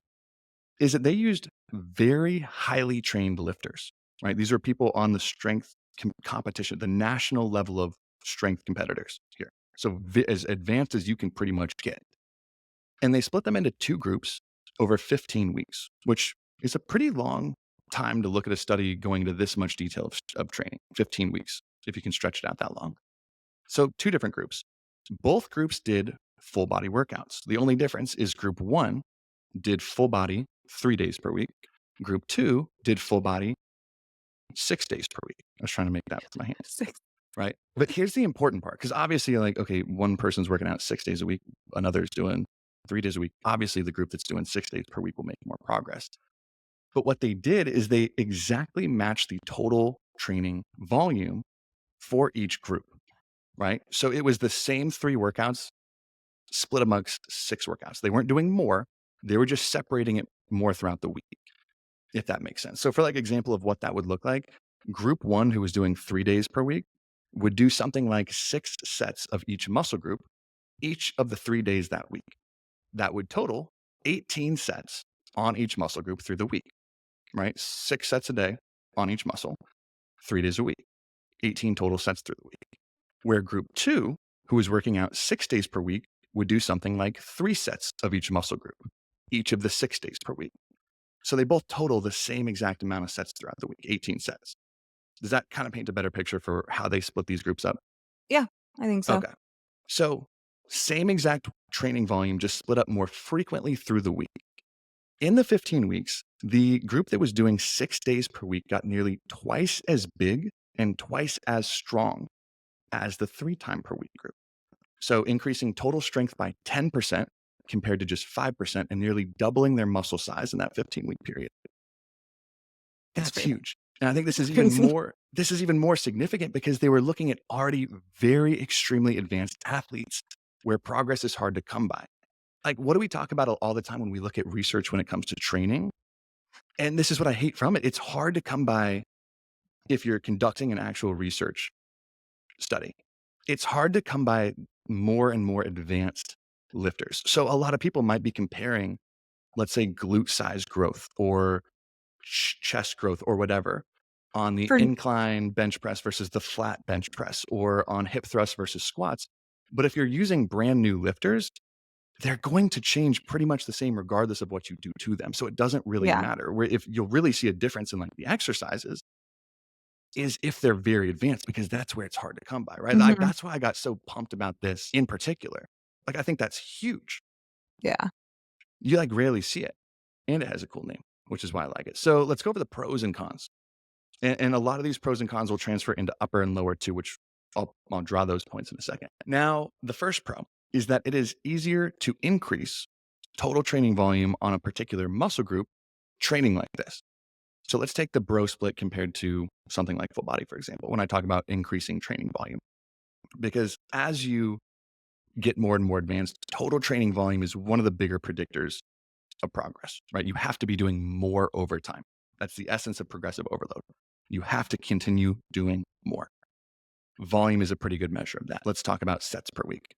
is that they used very highly trained lifters, right? These are people on the strength competition, the national level of strength competitors here. So as advanced as you can pretty much get. And they split them into 2 groups over 15 weeks, which is a pretty long time to look at a study going into this much detail of training, 15 weeks, if you can stretch it out that long. So 2 different groups. Both groups did full body workouts. The only difference is group 1 did full body 3 days per week. Group 2 did full body 6 days per week. I was trying to make that with my hands, 6. right? But here's the important part because obviously, like, okay, one person's working out 6 days a week, another's doing 3 days a week. Obviously, the group that's doing 6 days per week will make more progress. But what they did is they exactly matched the total training volume for each group, right? So it was the same 3 workouts split amongst 6 workouts. They weren't doing more, they were just separating it more throughout the week, if that makes sense. So for like example of what that would look like, group 1 who was doing 3 days per week would do something like 6 sets of each muscle group each of the 3 days that week. That would total 18 sets on each muscle group through the week, right? 6 sets a day on each muscle, 3 days a week, 18 total sets through the week. Where group 2, who was working out 6 days per week, would do something like 3 sets of each muscle group, each of the 6 days per week. So they both total the same exact amount of sets throughout the week, 18 sets. Does that kind of paint a better picture for how they split these groups up? Yeah, I think so. Okay. So Same exact training volume, just split up more frequently through the week. In the 15 weeks, the group that was doing 6 days per week got nearly twice as big and twice as strong as the 3 time per week group. So increasing total strength by 10% compared to just 5% and nearly doubling their muscle size in that 15-week period. It's That's crazy. huge. And I think It's crazy. this is even more significant because they were looking at already very extremely advanced athletes where progress is hard to come by. Like, what do we talk about all the time when we look at research when it comes to training? And this is what I hate from it. It's hard to come by if you're conducting an actual research study. It's hard to come by more and more advanced lifters. So a lot of people might be comparing, let's say, glute size growth or chest growth or whatever on the For incline bench press versus the flat bench press or on hip thrust versus squats. But if you're using brand new lifters, they're going to change pretty much the same regardless of what you do to them. So it doesn't really yeah. matter. Where if you'll really see a difference in like the exercises is if they're very advanced, because that's where it's hard to come by, right? Like Mhm. that's why I got so pumped about this in particular. Like I think that's huge. Yeah. You like rarely see it. And it has a cool name, which is why I like it. So let's go over the pros and cons. And a lot of these pros and cons will transfer into upper and lower too, which I'll draw those points in a second. Now, the first pro is that it is easier to increase total training volume on a particular muscle group training like this. So let's take the bro split compared to something like full body, for example, when I talk about increasing training volume. Because as you get more and more advanced, total training volume is one of the bigger predictors of progress, right? You have to be doing more overtime. That's the essence of progressive overload. You have to continue doing more. Volume is a pretty good measure of that. Let's talk about sets per week.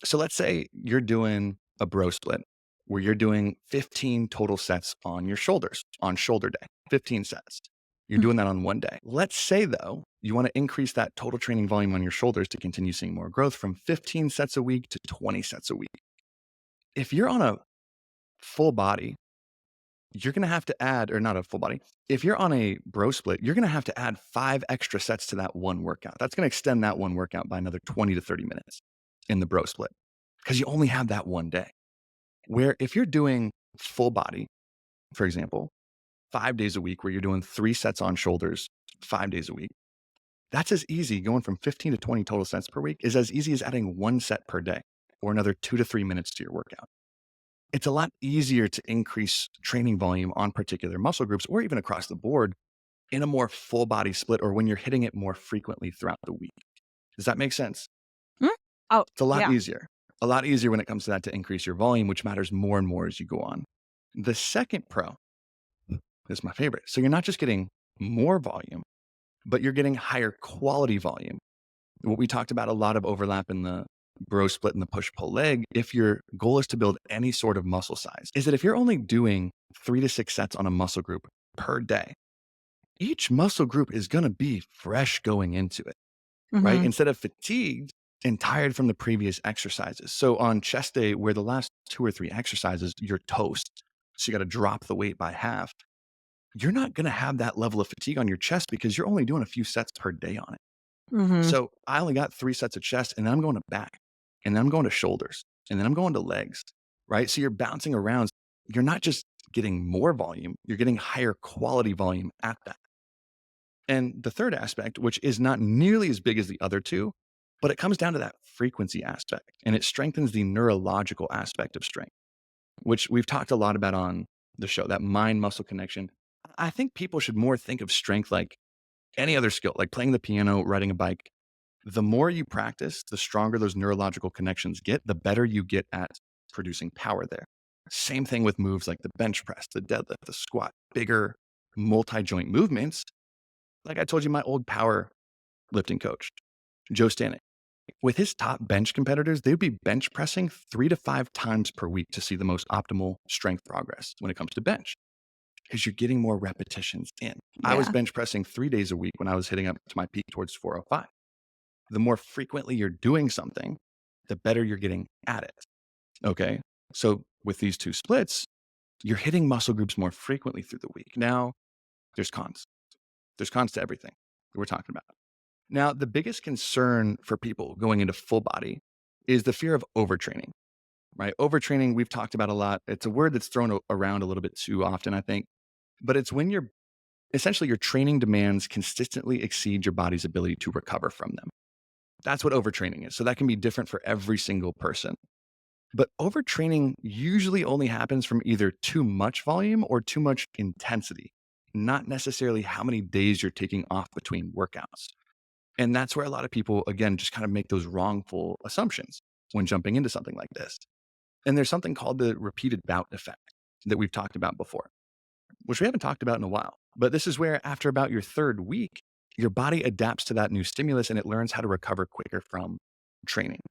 So let's say you're doing a bro split where you're doing 15 total sets on your shoulders on shoulder day, 15 sets. You're Mm. doing that on one day. Let's say, though, you want to increase that total training volume on your shoulders to continue seeing more growth from 15 sets a week to 20 sets a week. If you're on a full body, you're going to have to add, or not a full body. If you're on a bro split, you're going to have to add 5 extra sets to that one workout. That's going to extend that one workout by another 20 to 30 minutes in the bro split because you only have that one day. Where if you're doing full body, for example, 5 days a week, where you're doing 3 sets on shoulders 5 days a week, that's as easy going from 15 to 20 total sets per week is as easy as adding 1 set per day or another 2 to 3 minutes to your workout. It's a lot easier to increase training volume on particular muscle groups or even across the board in a more full body split or when you're hitting it more frequently throughout the week. Does that make sense? Mm. Oh, It's a lot yeah. easier. A lot easier when it comes to that to increase your volume, which matters more and more as you go on. The second pro is my favorite. So you're not just getting more volume, but you're getting higher quality volume. What we talked about a lot of overlap in the bro split and the push pull leg, if your goal is to build any sort of muscle size, is that if you're only doing 3 to 6 sets on a muscle group per day, each muscle group is going to be fresh going into it, right? Mhm. Instead of fatigued and tired from the previous exercises. So on chest day, where the last 2 or 3 exercises, you're toast. So you got to drop the weight by half. You're not going to have that level of fatigue on your chest because you're only doing a few sets per day on it. Mhm. So I only got 3 sets of chest and then I'm going to back and then I'm going to shoulders and then I'm going to legs, right? So you're bouncing around. You're not just getting more volume, you're getting higher quality volume at that. And the third aspect, which is not nearly as big as the other two, but it comes down to that frequency aspect and it strengthens the neurological aspect of strength, which we've talked a lot about on the show, that mind muscle connection. I think people should more think of strength like any other skill, like playing the piano, riding a bike. The more you practice, the stronger those neurological connections get, the better you get at producing power there. Same thing with moves like the bench press, the deadlift, the squat, bigger multi joint movements. Like I told you, my old power lifting coach, Joe Stanek, with his top bench competitors, they'd be bench pressing 3 to 5 times per week to see the most optimal strength progress when it comes to bench because you're getting more repetitions in. I was Yeah. bench pressing 3 days a week when I was hitting up to my peak towards 405. The more frequently you're doing something, the better you're getting at it. Okay. So with these two splits, you're hitting muscle groups more frequently through the week. Now, there's cons. There's cons to everything that we're talking about. Now, the biggest concern for people going into full body is the fear of overtraining, right? Overtraining, we've talked about a lot. It's a word that's thrown around a little bit too often, I think, but it's when essentially your training demands consistently exceed your body's ability to recover from them. That's what overtraining is. So that can be different for every single person. But overtraining usually only happens from either too much volume or too much intensity, not necessarily how many days you're taking off between workouts. And that's where a lot of people, again, just kind of make those wrongful assumptions when jumping into something like this. And there's something called the repeated bout effect that we've talked about before, which we haven't talked about in a while. But this is where, after about your third week, your body adapts to that new stimulus and it learns how to recover quicker from training.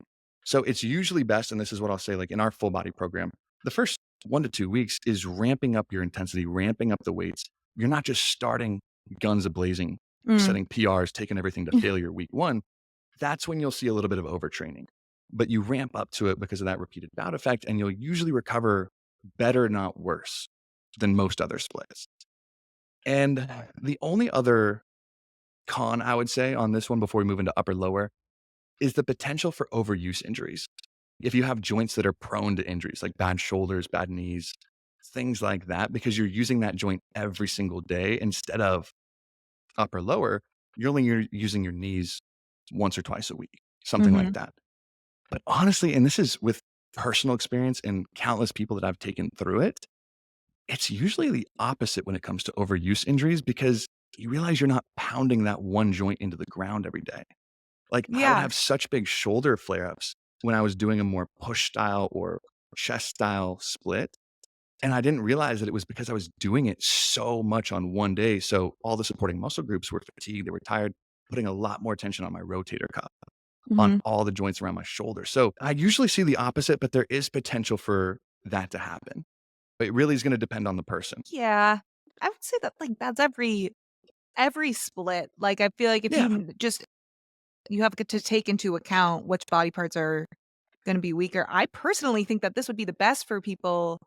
So it's usually best, and this is what I'll say, like in our full body program, the first 1 to 2 weeks is ramping up your intensity, ramping up the weights. You're not just starting guns a blazing, Mm. setting PRs, taking everything to failure week one. That's when you'll see a little bit of overtraining. But you ramp up to it because of that repeated bout effect, and you'll usually recover better, not worse, than most other splits. And the only other con I would say on this one before we move into upper lower is the potential for overuse injuries. If you have joints that are prone to injuries, like bad shoulders, bad knees, things like that, because you're using that joint every single day instead of upper lower, you're using your knees once or twice a week, something like Mhm. that. But honestly, and this is with personal experience and countless people that I've taken through it, it's usually the opposite when it comes to overuse injuries because you realize you're not pounding that one joint into the ground every day. Like, I would Yeah. have such big shoulder flare-ups when I was doing a more push style or chest style split, and I didn't realize that it was because I was doing it so much on one day, so all the supporting muscle groups were fatigued, they were tired, putting a lot more tension on my rotator cuff, on Mhm. all the joints around my shoulder. So, I usually see the opposite, but there is potential for that to happen. It really is gonna depend on the person. Yeah. I would say that, like, that's every split. Like, I feel like if you Yeah. just you have to take into account which body parts are gonna be weaker. I personally think that this would be the best for people.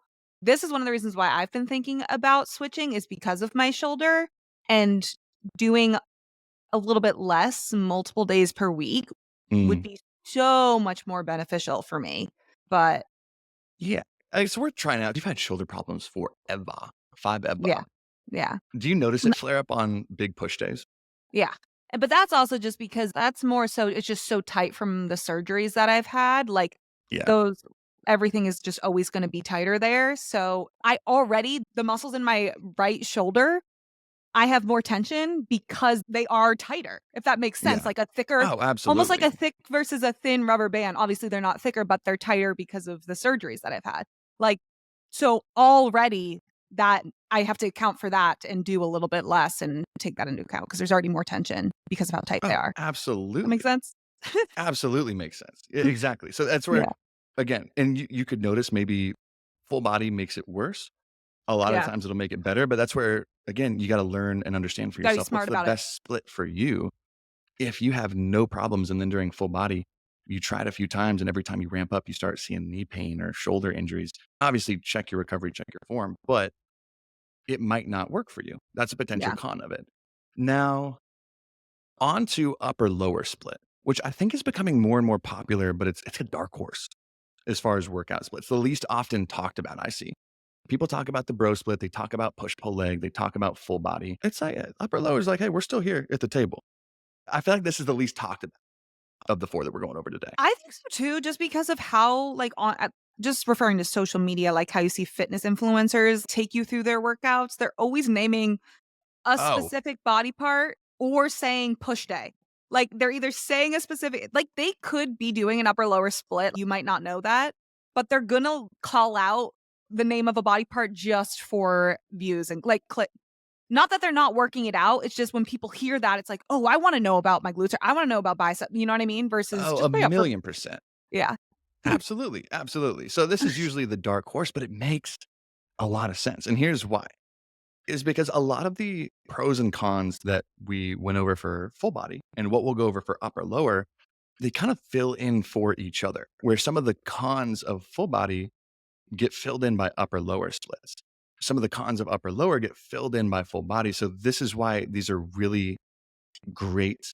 This is one of the reasons why I've been thinking about switching is because of my shoulder, and doing a little bit less multiple days per week would Mm. be so much more beneficial for me. But Yeah. It's worth trying out. You've had shoulder problems forever, yeah. forever. Yeah. Do you notice it flare up on big push days? Yeah. But that's also just because that's more so it's just so tight from the surgeries that I've had, like, Yeah. those everything is just always gonna be tighter there, so I already the muscles in my right shoulder, I have more tension because they are tighter, if that makes sense, Yeah. like a thicker Oh, almost like absolutely. a thick versus a thin rubber band. Obviously, they're not thicker, but they're tighter because of the surgeries that I've had. Like, so already that I have to account for that and do a little bit less and take that into account because there's already more tension because of how tight they Oh, are. That makes absolutely. sense? Absolutely makes sense. Exactly. So that's where, Yeah. again, and you could notice maybe full body makes it worse. A lot of Yeah. times it'll make it better, but that's where, again, you got to learn and understand for Gotta be yourself what's smart the about it. best split for you. If you have no problems and then during full body, you try it a few times and every time you ramp up, you start seeing knee pain or shoulder injuries. Obviously, check your recovery, check your form, but it might not work for you. That's a potential Yeah. con of it. Now, on to upper lower split, which I think is becoming more and more popular, but it's a dark horse as far as workout splits. The least often talked about I see. People talk about the bro split, they talk about push pull leg, they talk about full body. It's like upper lower is like, hey, we're still here at the table. I feel like this is the least talked about of the four that we're going over today. I think so too, just because of how, like, just referring to social media, like how you see fitness influencers take you through their workouts, they're always naming a Oh, specific body part or saying push day. Like, they're either saying a specific like, they could be doing an upper lower split, you might not know that, but they're gonna call out the name of a body part just for views and, like, click not that they're not working it out, it's just when people hear that, it's like, "Oh, I wanna know about my glutes, or I wanna know about bicep," you know what I mean? Versus oh, a just put it up for million percent. yeah. Absolutely. Absolutely. So this is usually the dark horse, but it makes a lot of sense. And here's why. Is because a lot of the pros and cons that we went over for full body and what we'll go over for upper lower, they kind of fill in for each other. Where some of the cons of full body get filled in by upper lower splits. Some of the cons of upper lower get filled in by full body. So this is why these are really great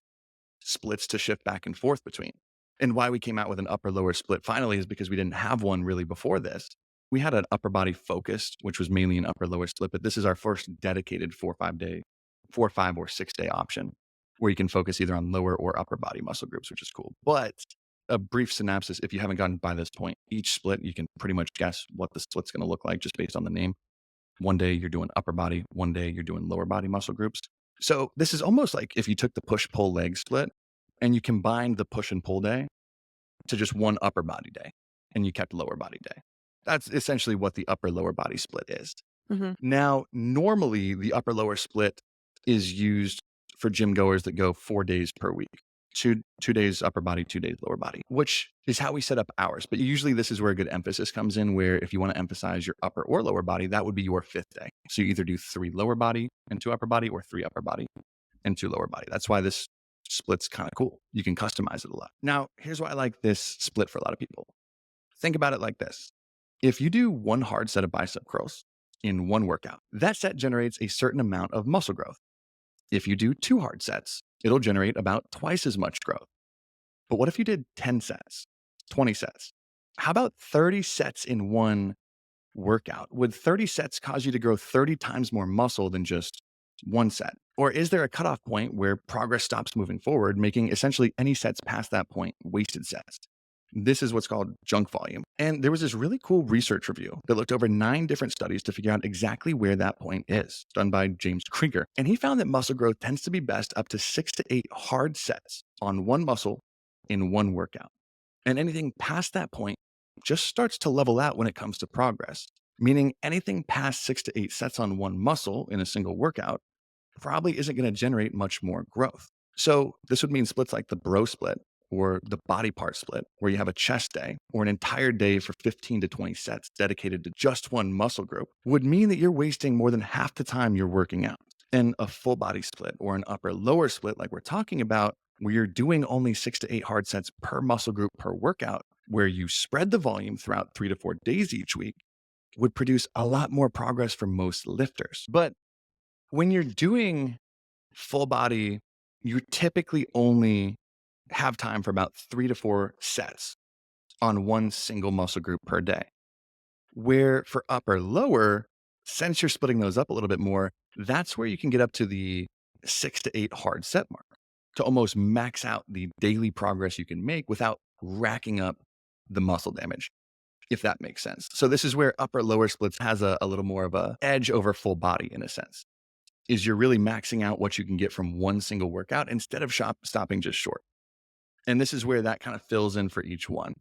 splits to shift back and forth between. And why we came out with an upper lower split finally is because we didn't have one really before this. We had an upper body focused, which was mainly an upper lower split, but this is our first dedicated 4 or 5 day, 4, 5, or 6 day option where you can focus either on lower or upper body muscle groups, which is cool. But a brief synopsis, if you haven't gotten by this point, each split, you can pretty much guess what the split's going to look like just based on the name. One day you're doing upper body, one day you're doing lower body muscle groups. So this is almost like if you took the push pull leg split and you combined the push and pull day to just one upper body day and you kept lower body day. That's essentially what the upper lower body split is. Hmm. Now, normally the upper lower split is used for gym goers that go 4 days per week. Two days upper body, 2 days lower body, which is how we set up ours. But usually this is where a good emphasis comes in, where if you want to emphasize your upper or lower body, that would be your 5th day. So you either do 3 lower body and 2 upper body or 3 upper body and 2 lower body. That's why this split's kind of cool. You can customize it a lot. Now, here's why I like this split for a lot of people. Think about it like this. If you do one hard set of bicep curls in one workout, that set generates a certain amount of muscle growth. If you do 2 hard sets, it'll generate about twice as much growth. But what if you did 10 sets, 20 sets? How about 30 sets in one workout? Would 30 sets cause you to grow 30 times more muscle than just one set? Or is there a cutoff point where progress stops moving forward, making essentially any sets past that point wasted sets? This is what's called junk volume. And there was this really cool research review that looked over 9 different studies to figure out exactly where that point is, done by James Krieger. And he found that muscle growth tends to be best up to 6 to 8 hard sets on one muscle in one workout. And anything past that point just starts to level out when it comes to progress, meaning anything past 6 to 8 sets on one muscle in a single workout probably isn't going to generate much more growth. So this would mean splits like the bro split or the body part split, where you have a chest day or an entire day for 15 to 20 sets dedicated to just one muscle group, would mean that you're wasting more than half the time you're working out. And a full body split or an upper lower split, like we're talking about, where you're doing only 6 to 8 hard sets per muscle group per workout, where you spread the volume throughout 3 to 4 days each week, would produce a lot more progress for most lifters. But when you're doing full body, you typically only have time for about 3 to 4 sets on one single muscle group per day. Where for upper lower, since you're splitting those up a little bit more, that's where you can get up to the 6 to 8 hard set mark to almost max out the daily progress you can make without racking up the muscle damage, if that makes sense. So this is where upper lower splits has a little more of a edge over full body in a sense, is you're really maxing out what you can get from one single workout instead of stopping just short. And this is where that kind of fills in for each one.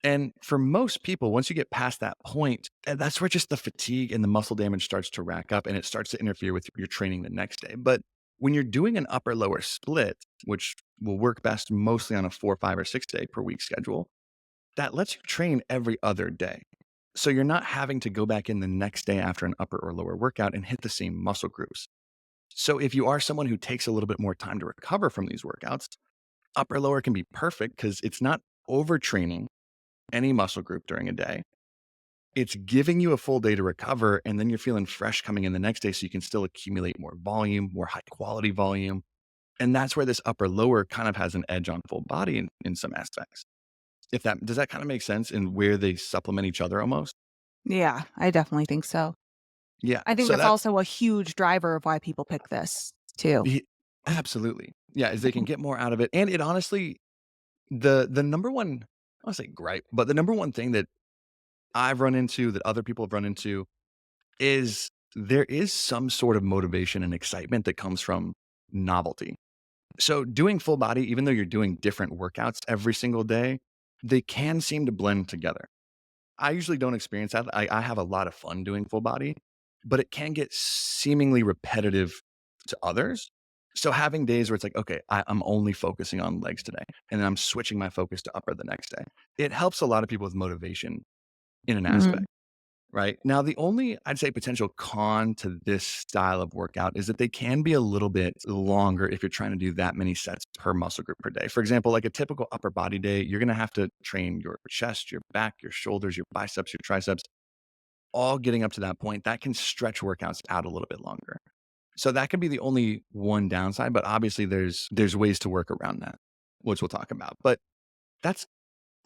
And for most people, once you get past that point, that's where just the fatigue and the muscle damage starts to rack up and it starts to interfere with your training the next day. But when you're doing an upper lower split, which will work best mostly on a 4, 5, or 6 day per week schedule, that lets you train every other day. So you're not having to go back in the next day after an upper or lower workout and hit the same muscle groups. So if you are someone who takes a little bit more time to recover from these workouts, upper lower can be perfect because it's not overtraining any muscle group during a day. It's giving you a full day to recover, and then you're feeling fresh coming in the next day so you can still accumulate more volume, more high quality volume. And that's where this upper lower kind of has an edge on full body in some aspects. If that does that kind of make sense in where they supplement each other almost? Yeah, I definitely think so. Yeah. I think So that's that also a huge driver of why people pick this too. Ye absolutely. Yeah, is they can get more out of it, and it honestly the number one, I won't say gripe, but the number one thing that I've run into, that other people have run into, is there is some sort of motivation and excitement that comes from novelty. So doing full body, even though you're doing different workouts every single day, they can seem to blend together. I usually don't experience that. I have a lot of fun doing full body, but it can get seemingly repetitive to others. So having days where it's like, okay, I'm only focusing on legs today, and then I'm switching my focus to upper the next day. It helps a lot of people with motivation in an Mhm. aspect, right? Now, the only, I'd say, potential con to this style of workout is that they can be a little bit longer if you're trying to do that many sets per muscle group per day. For example, like a typical upper body day, you're going to have to train your chest, your back, your shoulders, your biceps, your triceps, all getting up to that point. That can stretch workouts out a little bit longer. So that could be the only one downside, but obviously there's ways to work around that, which we'll talk about. But That's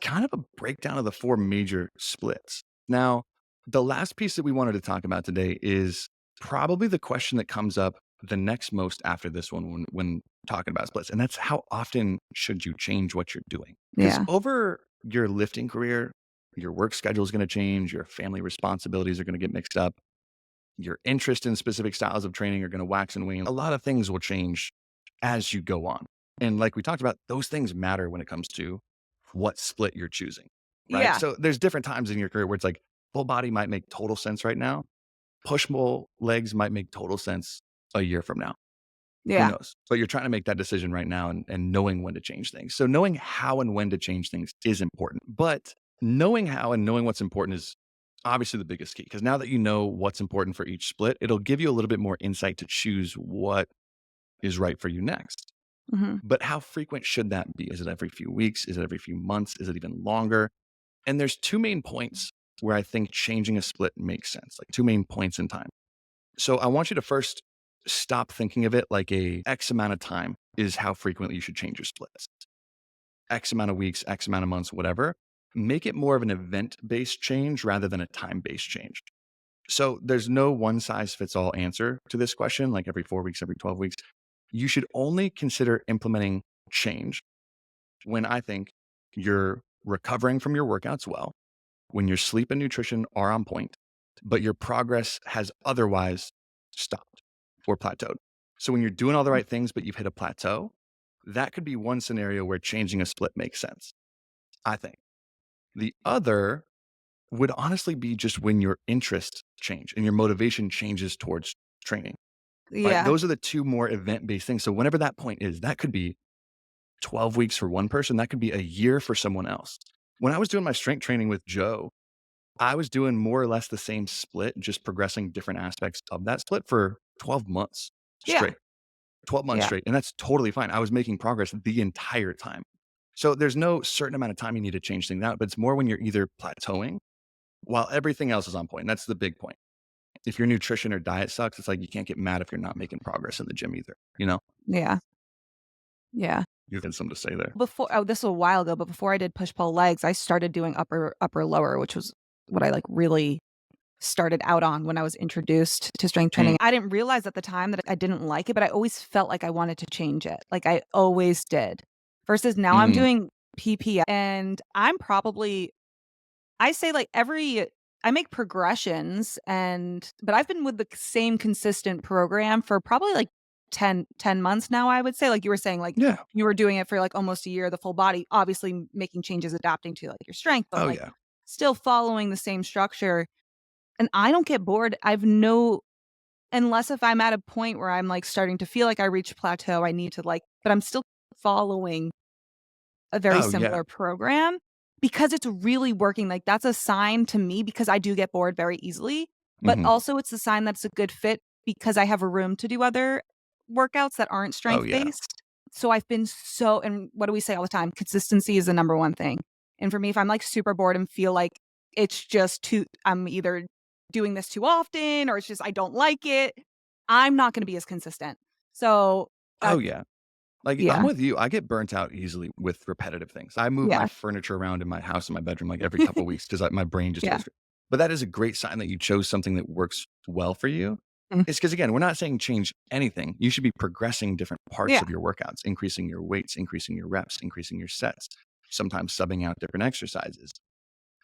kind of a breakdown of the four major splits. Now, the last piece that we wanted to talk about today is probably the question that comes up the next most after this one when talking about splits. And that's how often should you change what you're doing? Because Yeah. over your lifting career, your work schedule is going to change, your family responsibilities are going to get mixed up, your interest in specific styles of training are going to wax and wane. A lot of things will change as you go on. And like we talked about, those things matter when it comes to what split you're choosing, right? Yeah. So there's different times in your career where it's like full body might make total sense right now. Push pull legs might make total sense a year from now. Who Yeah. knows? But you're trying to make that decision right now and knowing when to change things. So knowing how and when to change things is important. But knowing how and knowing what's important is obviously the biggest key because now that you know what's important for each split, it'll give you a little bit more insight to choose what is right for you next. Mhm. But how frequent should that be? Is it every few weeks? Is it every few months? Is it even longer? And there's two main points where I think changing a split makes sense, like two main points in time. So I want you to first stop thinking of it like a X amount of time is how frequently you should change your splits. X amount of weeks, X amount of months, whatever. Make it more of an event based change rather than a time based change. So there's no one size fits all answer to this question, like every 4 weeks, every 12 weeks. You should only consider implementing change when I think you're recovering from your workouts well, when your sleep and nutrition are on point, but your progress has otherwise stopped or plateaued. So when you're doing all the right things, but you've hit a plateau, that could be one scenario where changing a split makes sense, I think. The other would honestly be just when your interests change and your motivation changes towards training, right? Yeah. Those are the two more event based things. So whenever that point is, that could be 12 weeks for one person, that could be a year for someone else. When I was doing my strength training with Joe, I was doing more or less the same split, just progressing different aspects of that split for 12 months Yeah. straight, 12 months Yeah. straight. And that's totally fine. I was making progress the entire time. So there's no certain amount of time you need to change things out, but it's more when you're either plateauing while everything else is on point. And that's the big point. If your nutrition or diet sucks, it's like you can't get mad if you're not making progress in the gym either. You know, Yeah. Yeah. you had something to say there. This was a while ago, but before I did push pull legs, I started doing upper lower, which was what I like really started out on when I was introduced to strength Mm, training. I didn't realize at the time that I didn't like it, but I always felt like I wanted to change it. Like I always did. Versus now I'm mhm. doing PPL and I'm probably I say like I make progressions but I've been with the same consistent program for probably like ten months now, I would say. Like you were saying, like Yeah. you were doing it for like almost a year, the full body, obviously making changes, adapting to like your strength, but Oh, like yeah. still following the same structure. And I don't get bored. I've no unless if I'm at a point where I'm like starting to feel like I reached plateau, I need to like, but I'm still following a very Oh, yeah. similar program because it's really working. Like that's a sign to me because I do get bored very easily, but Mhm. also it's a sign that it's a good fit because I have a room to do other workouts that aren't Oh, strength yeah. based. So I've been and what do we say all the time? Consistency is the number one thing. And for me, if I'm like super bored and feel like it's just I'm either doing this too often or it's just I don't like it, I'm not going to be as consistent. So Oh, that's, yeah. Like, I'm yeah, with you. I get burnt out easily with repetitive things. I move my yeah, furniture around in my house and my bedroom like every couple of weeks because my brain just yeah. goes. But that is a great sign that you chose something that works well for you. Mm. It's because again, we're not saying change anything. You should be progressing different parts Yeah. of your workouts, increasing your weights, increasing your reps, increasing your sets, sometimes subbing out different exercises.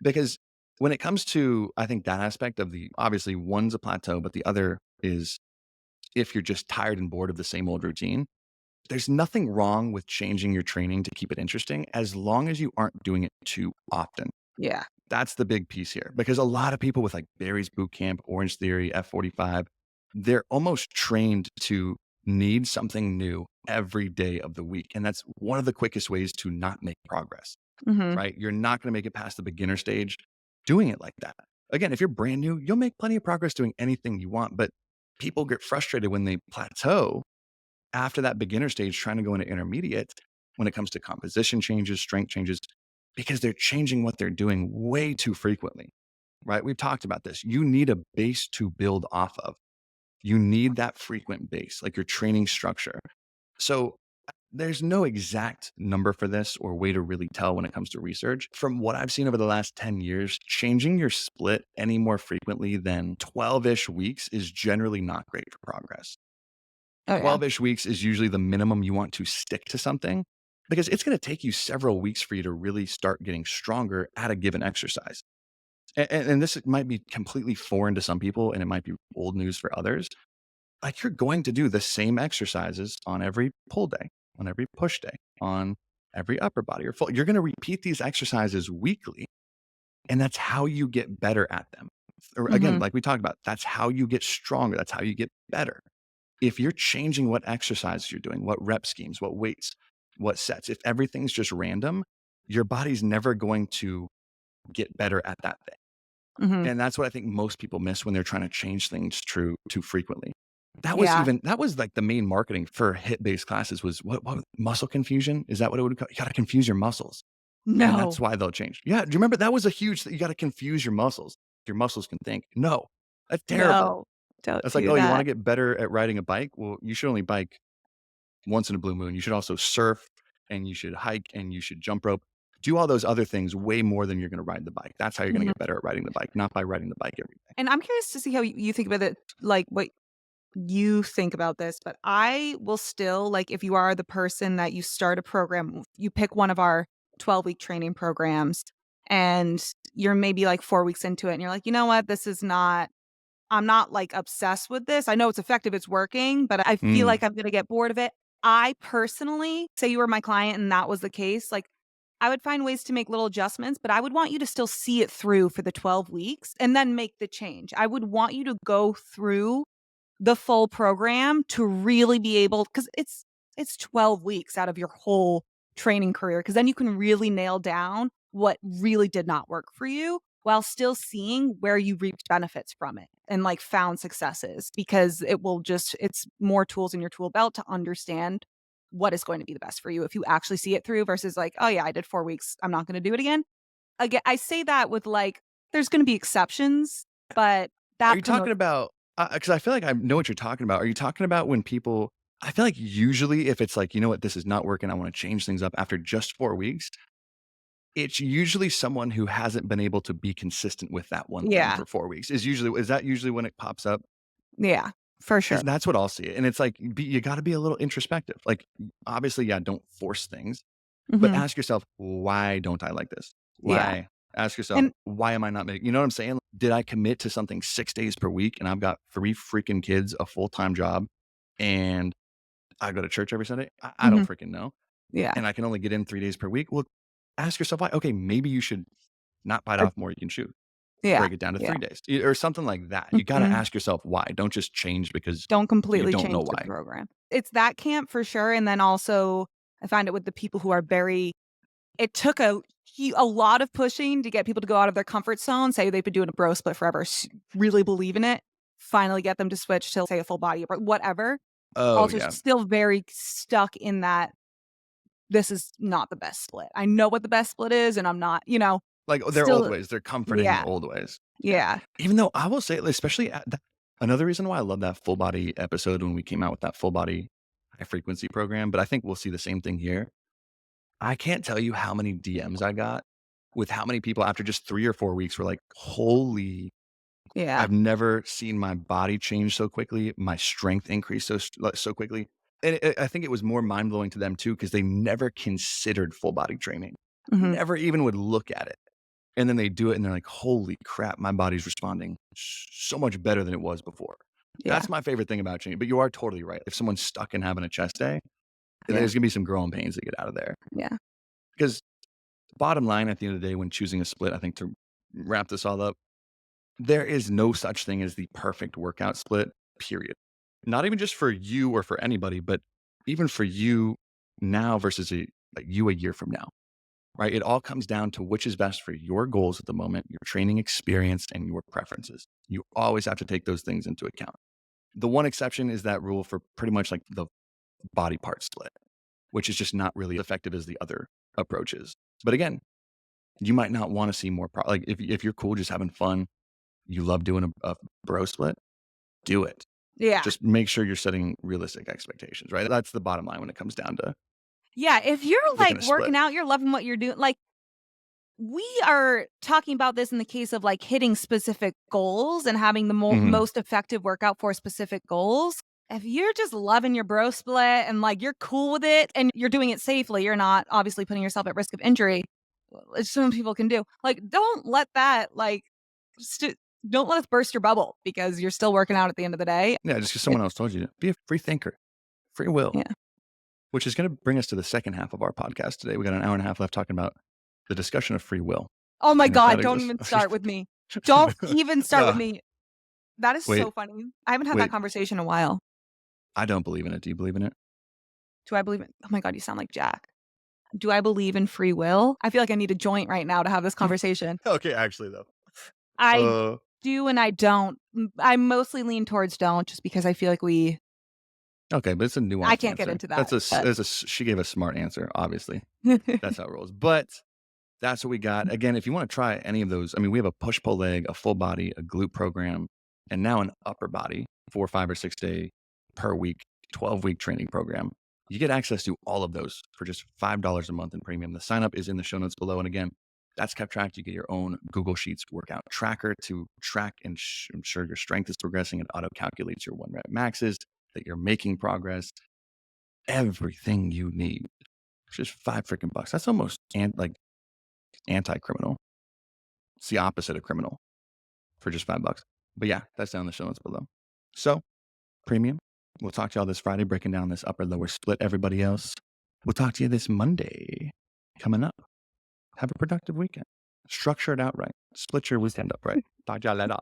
Because when it comes to, I think that aspect of the obviously one's a plateau, but the other is if you're just tired and bored of the same old routine, there's nothing wrong with changing your training to keep it interesting as long as you aren't doing it too often. Yeah. That's the big piece here because a lot of people with like Barry's Boot Camp, Orange Theory, F45, they're almost trained to need something new every day of the week. And that's one of the quickest ways to not make progress, Mhm. right? You're not going to make it past the beginner stage doing it like that. Again, if you're brand new, you'll make plenty of progress doing anything you want, but people get frustrated when they plateau after that beginner stage trying to go into intermediate when it comes to composition changes, strength changes, because they're changing what they're doing way too frequently, right? We've talked about this. You need a base to build off of. You need that frequent base, like your training structure. So There's no exact number for this or way to really tell when it comes to research. From what I've seen over the last 10 years, changing your split any more frequently than 12-ish weeks is generally not great for progress. Oh, yeah. 12-ish weeks is usually the minimum you want to stick to something because it's going to take you several weeks for you to really start getting stronger at a given exercise. And this might be completely foreign to some people and it might be old news for others. Like you're going to do the same exercises on every pull day, on every push day, on every upper body or full. You're going to repeat these exercises weekly, and that's how you get better at them. Or again, Mhm. like we talked about, that's how you get stronger. That's how you get better. If you're changing what exercises you're doing, what rep schemes, what weights, what sets, if everything's just random, your body's never going to get better at that thing. Mhm. And that's what I think most people miss when they're trying to change things too frequently. Yeah. That was like the main marketing for hit-based classes was what muscle confusion? Is that what it would call? You gotta confuse your muscles, and that's No. why they'll change. Yeah, do you remember that was a huge thing? You gotta confuse your muscles. Your muscles can think. No, that's terrible. No. Don't That's like, do "Oh, you wanna that. get better at riding a bike? Well, you should only bike once in a blue moon. You should also surf, and you should hike, and you should jump rope. Do all those other things way more than you're gonna ride the bike. That's how you're gonna Mhm. get better at riding the bike, not by riding the bike every day." And I'm curious to see how you think about it, like, what you think about this, but I will still like, if you are the person that you start a program, you pick one of our 12-week training programs, and you're maybe, like, 4 weeks into it, and you're like, "You know what? This is not I'm not, like, obsessed with this. I know it's effective, it's working, but I feel Mm, like I'm gonna get bored of it." I personally say you were my client and that was the case, like, I would find ways to make little adjustments, but I would want you to still see it through for the 12 weeks and then make the change. I would want you to go through the full program to really be able, because it's 12 weeks out of your whole training career, because then you can really nail down what really did not work for you while still seeing where you reaped benefits from it and, like, found successes, because it's more tools in your tool belt to understand what is going to be the best for you if you actually see it through versus like, "Oh, yeah, I did 4 weeks. I'm not gonna do it again." Again, I say that with, like, there's gonna be exceptions, but are that you for the most. talking about because I feel like I know what you're talking about. Are you talking about when people I feel like usually if it's like, "You know what? This is not working. I wanna change things up," after just 4 weeks, it's usually someone who hasn't been able to be consistent with that one thing Yeah. for 4 weeks. Is that usually when it pops up? Yeah, for Because sure. that's what I'll see it, and it's like, you gotta be a little introspective. Like, obviously, yeah, don't force things, but Mhm. ask yourself, "Why don't I like this? Yeah. Why?" Ask yourself, And "Why am I not making" you know what I'm saying? Did I commit to something 6 days per week, and I've got 3 freaking kids, a full-time job, and I go to church every Sunday? I don't mhm. freaking know, Yeah. and I can only get in 3 days per week. Well, ask yourself why. Okay, maybe you should not bite Or off more you can chew. yeah, Break it down to yeah. 3 days, or something like that. You gotta Mhm. ask yourself why. Don't just change because Don't you completely don't know change the why. program. It's that camp for sure, and then also I find it with the people who are very it took a lot of pushing to get people to go out of their comfort zone, say they've been doing a bro split forever, really believe in it, finally get them to switch to, say, a full body or whatever. Oh, Also yeah. still very stuck in that, "This is not the best split. I know what the best split is, and I'm not," Like, their old still. ways, they're comforting Yeah, old ways. Yeah. yeah. Even though I will say, especially at that another reason why I love that full body episode when we came out with that full body high frequency program, but I think we'll see the same thing here. I can't tell you how many DMs I got with how many people after just 3 or 4 weeks were like, "Holy Yeah. I've never seen my body change so quickly, my strength increase so quickly." And I think it was more mind blowing to them too because they never considered full body training, Mhm. never even would look at it. And then they do it and they're like, "Holy crap, my body's responding so much better than it was before." Yeah, That's my favorite thing about training. But you are totally right. If someone's stuck in having a chest day, yeah, there's gonna be some growing pains to get out of there. yeah. Because bottom line, at the end of the day, when choosing a split, I think to wrap this all up, there is no such thing as the perfect workout split, period. Not even just for you or for anybody, but even for you now versus you a year from now, right? It all comes down to which is best for your goals at the moment, your training experience, and your preferences. You always have to take those things into account. The one exception is that rule for pretty much like the body part split, which is just not really effective as the other approaches. But again, you might not want to see more, like if you're cool just having fun, you love doing a bro split, do it. Yeah. Just make sure you're setting realistic expectations, right? That's the bottom line when it comes down to Yeah, if you're looking like to split. working out, you're loving what you're doing. Like we are talking about this in the case of like hitting specific goals and having the Hmm. most effective workout for specific goals. If you're just loving your bro split and like you're cool with it and you're doing it safely, you're not obviously putting yourself at risk of injury, which some people can do. Like, don't let that like, st- don't let us burst your bubble because you're still working out at the end of the day. Yeah, just because It, someone else told you to be a free thinker, free will, yeah. which is going to bring us to the second half of our podcast today. We got an hour and a half left talking about the discussion of free will Oh my and if that God, don't exists. even start with me. Don't even start with uh, me. That is wait, so funny. I haven't had that wait. conversation in a while. I don't believe in it. Do you believe in it? Do I believe in oh my God, you sound like Jack. Do I believe in free will? I feel like I need a joint right now to have this conversation. Okay, actually though. I Uh, do and I don't. I mostly lean towards don't just because I feel like okay, but it's a I nuanced can't get answer. into that. But She gave a smart answer. Obviously, that's how it rolls. But that's what we got. Again, if you want to try any of those, I mean, we have a push pull leg, a full body, a glute program, and now an upper body 4, 5, or 6 day per week, 12-week training program. You get access to all of those for just $5 a month in premium. The sign up is in the show notes below. And again, that's kept tracked. You get your own Google Sheets workout tracker to track and ensure your strength is progressing. It auto calculates your 1 rep maxes, that you're making progress, everything you need. It's just $5 freaking. That's almost like anti-criminal. It's the opposite of criminal for just $5. But yeah, that's down in the show notes below. So premium. We'll talk to y'all this Friday, breaking down this upper lower split. Everybody else, we'll talk to you this Monday coming up. Have a productive weekend. Structure it out right. Split your weekend up right. Talk to y'all later.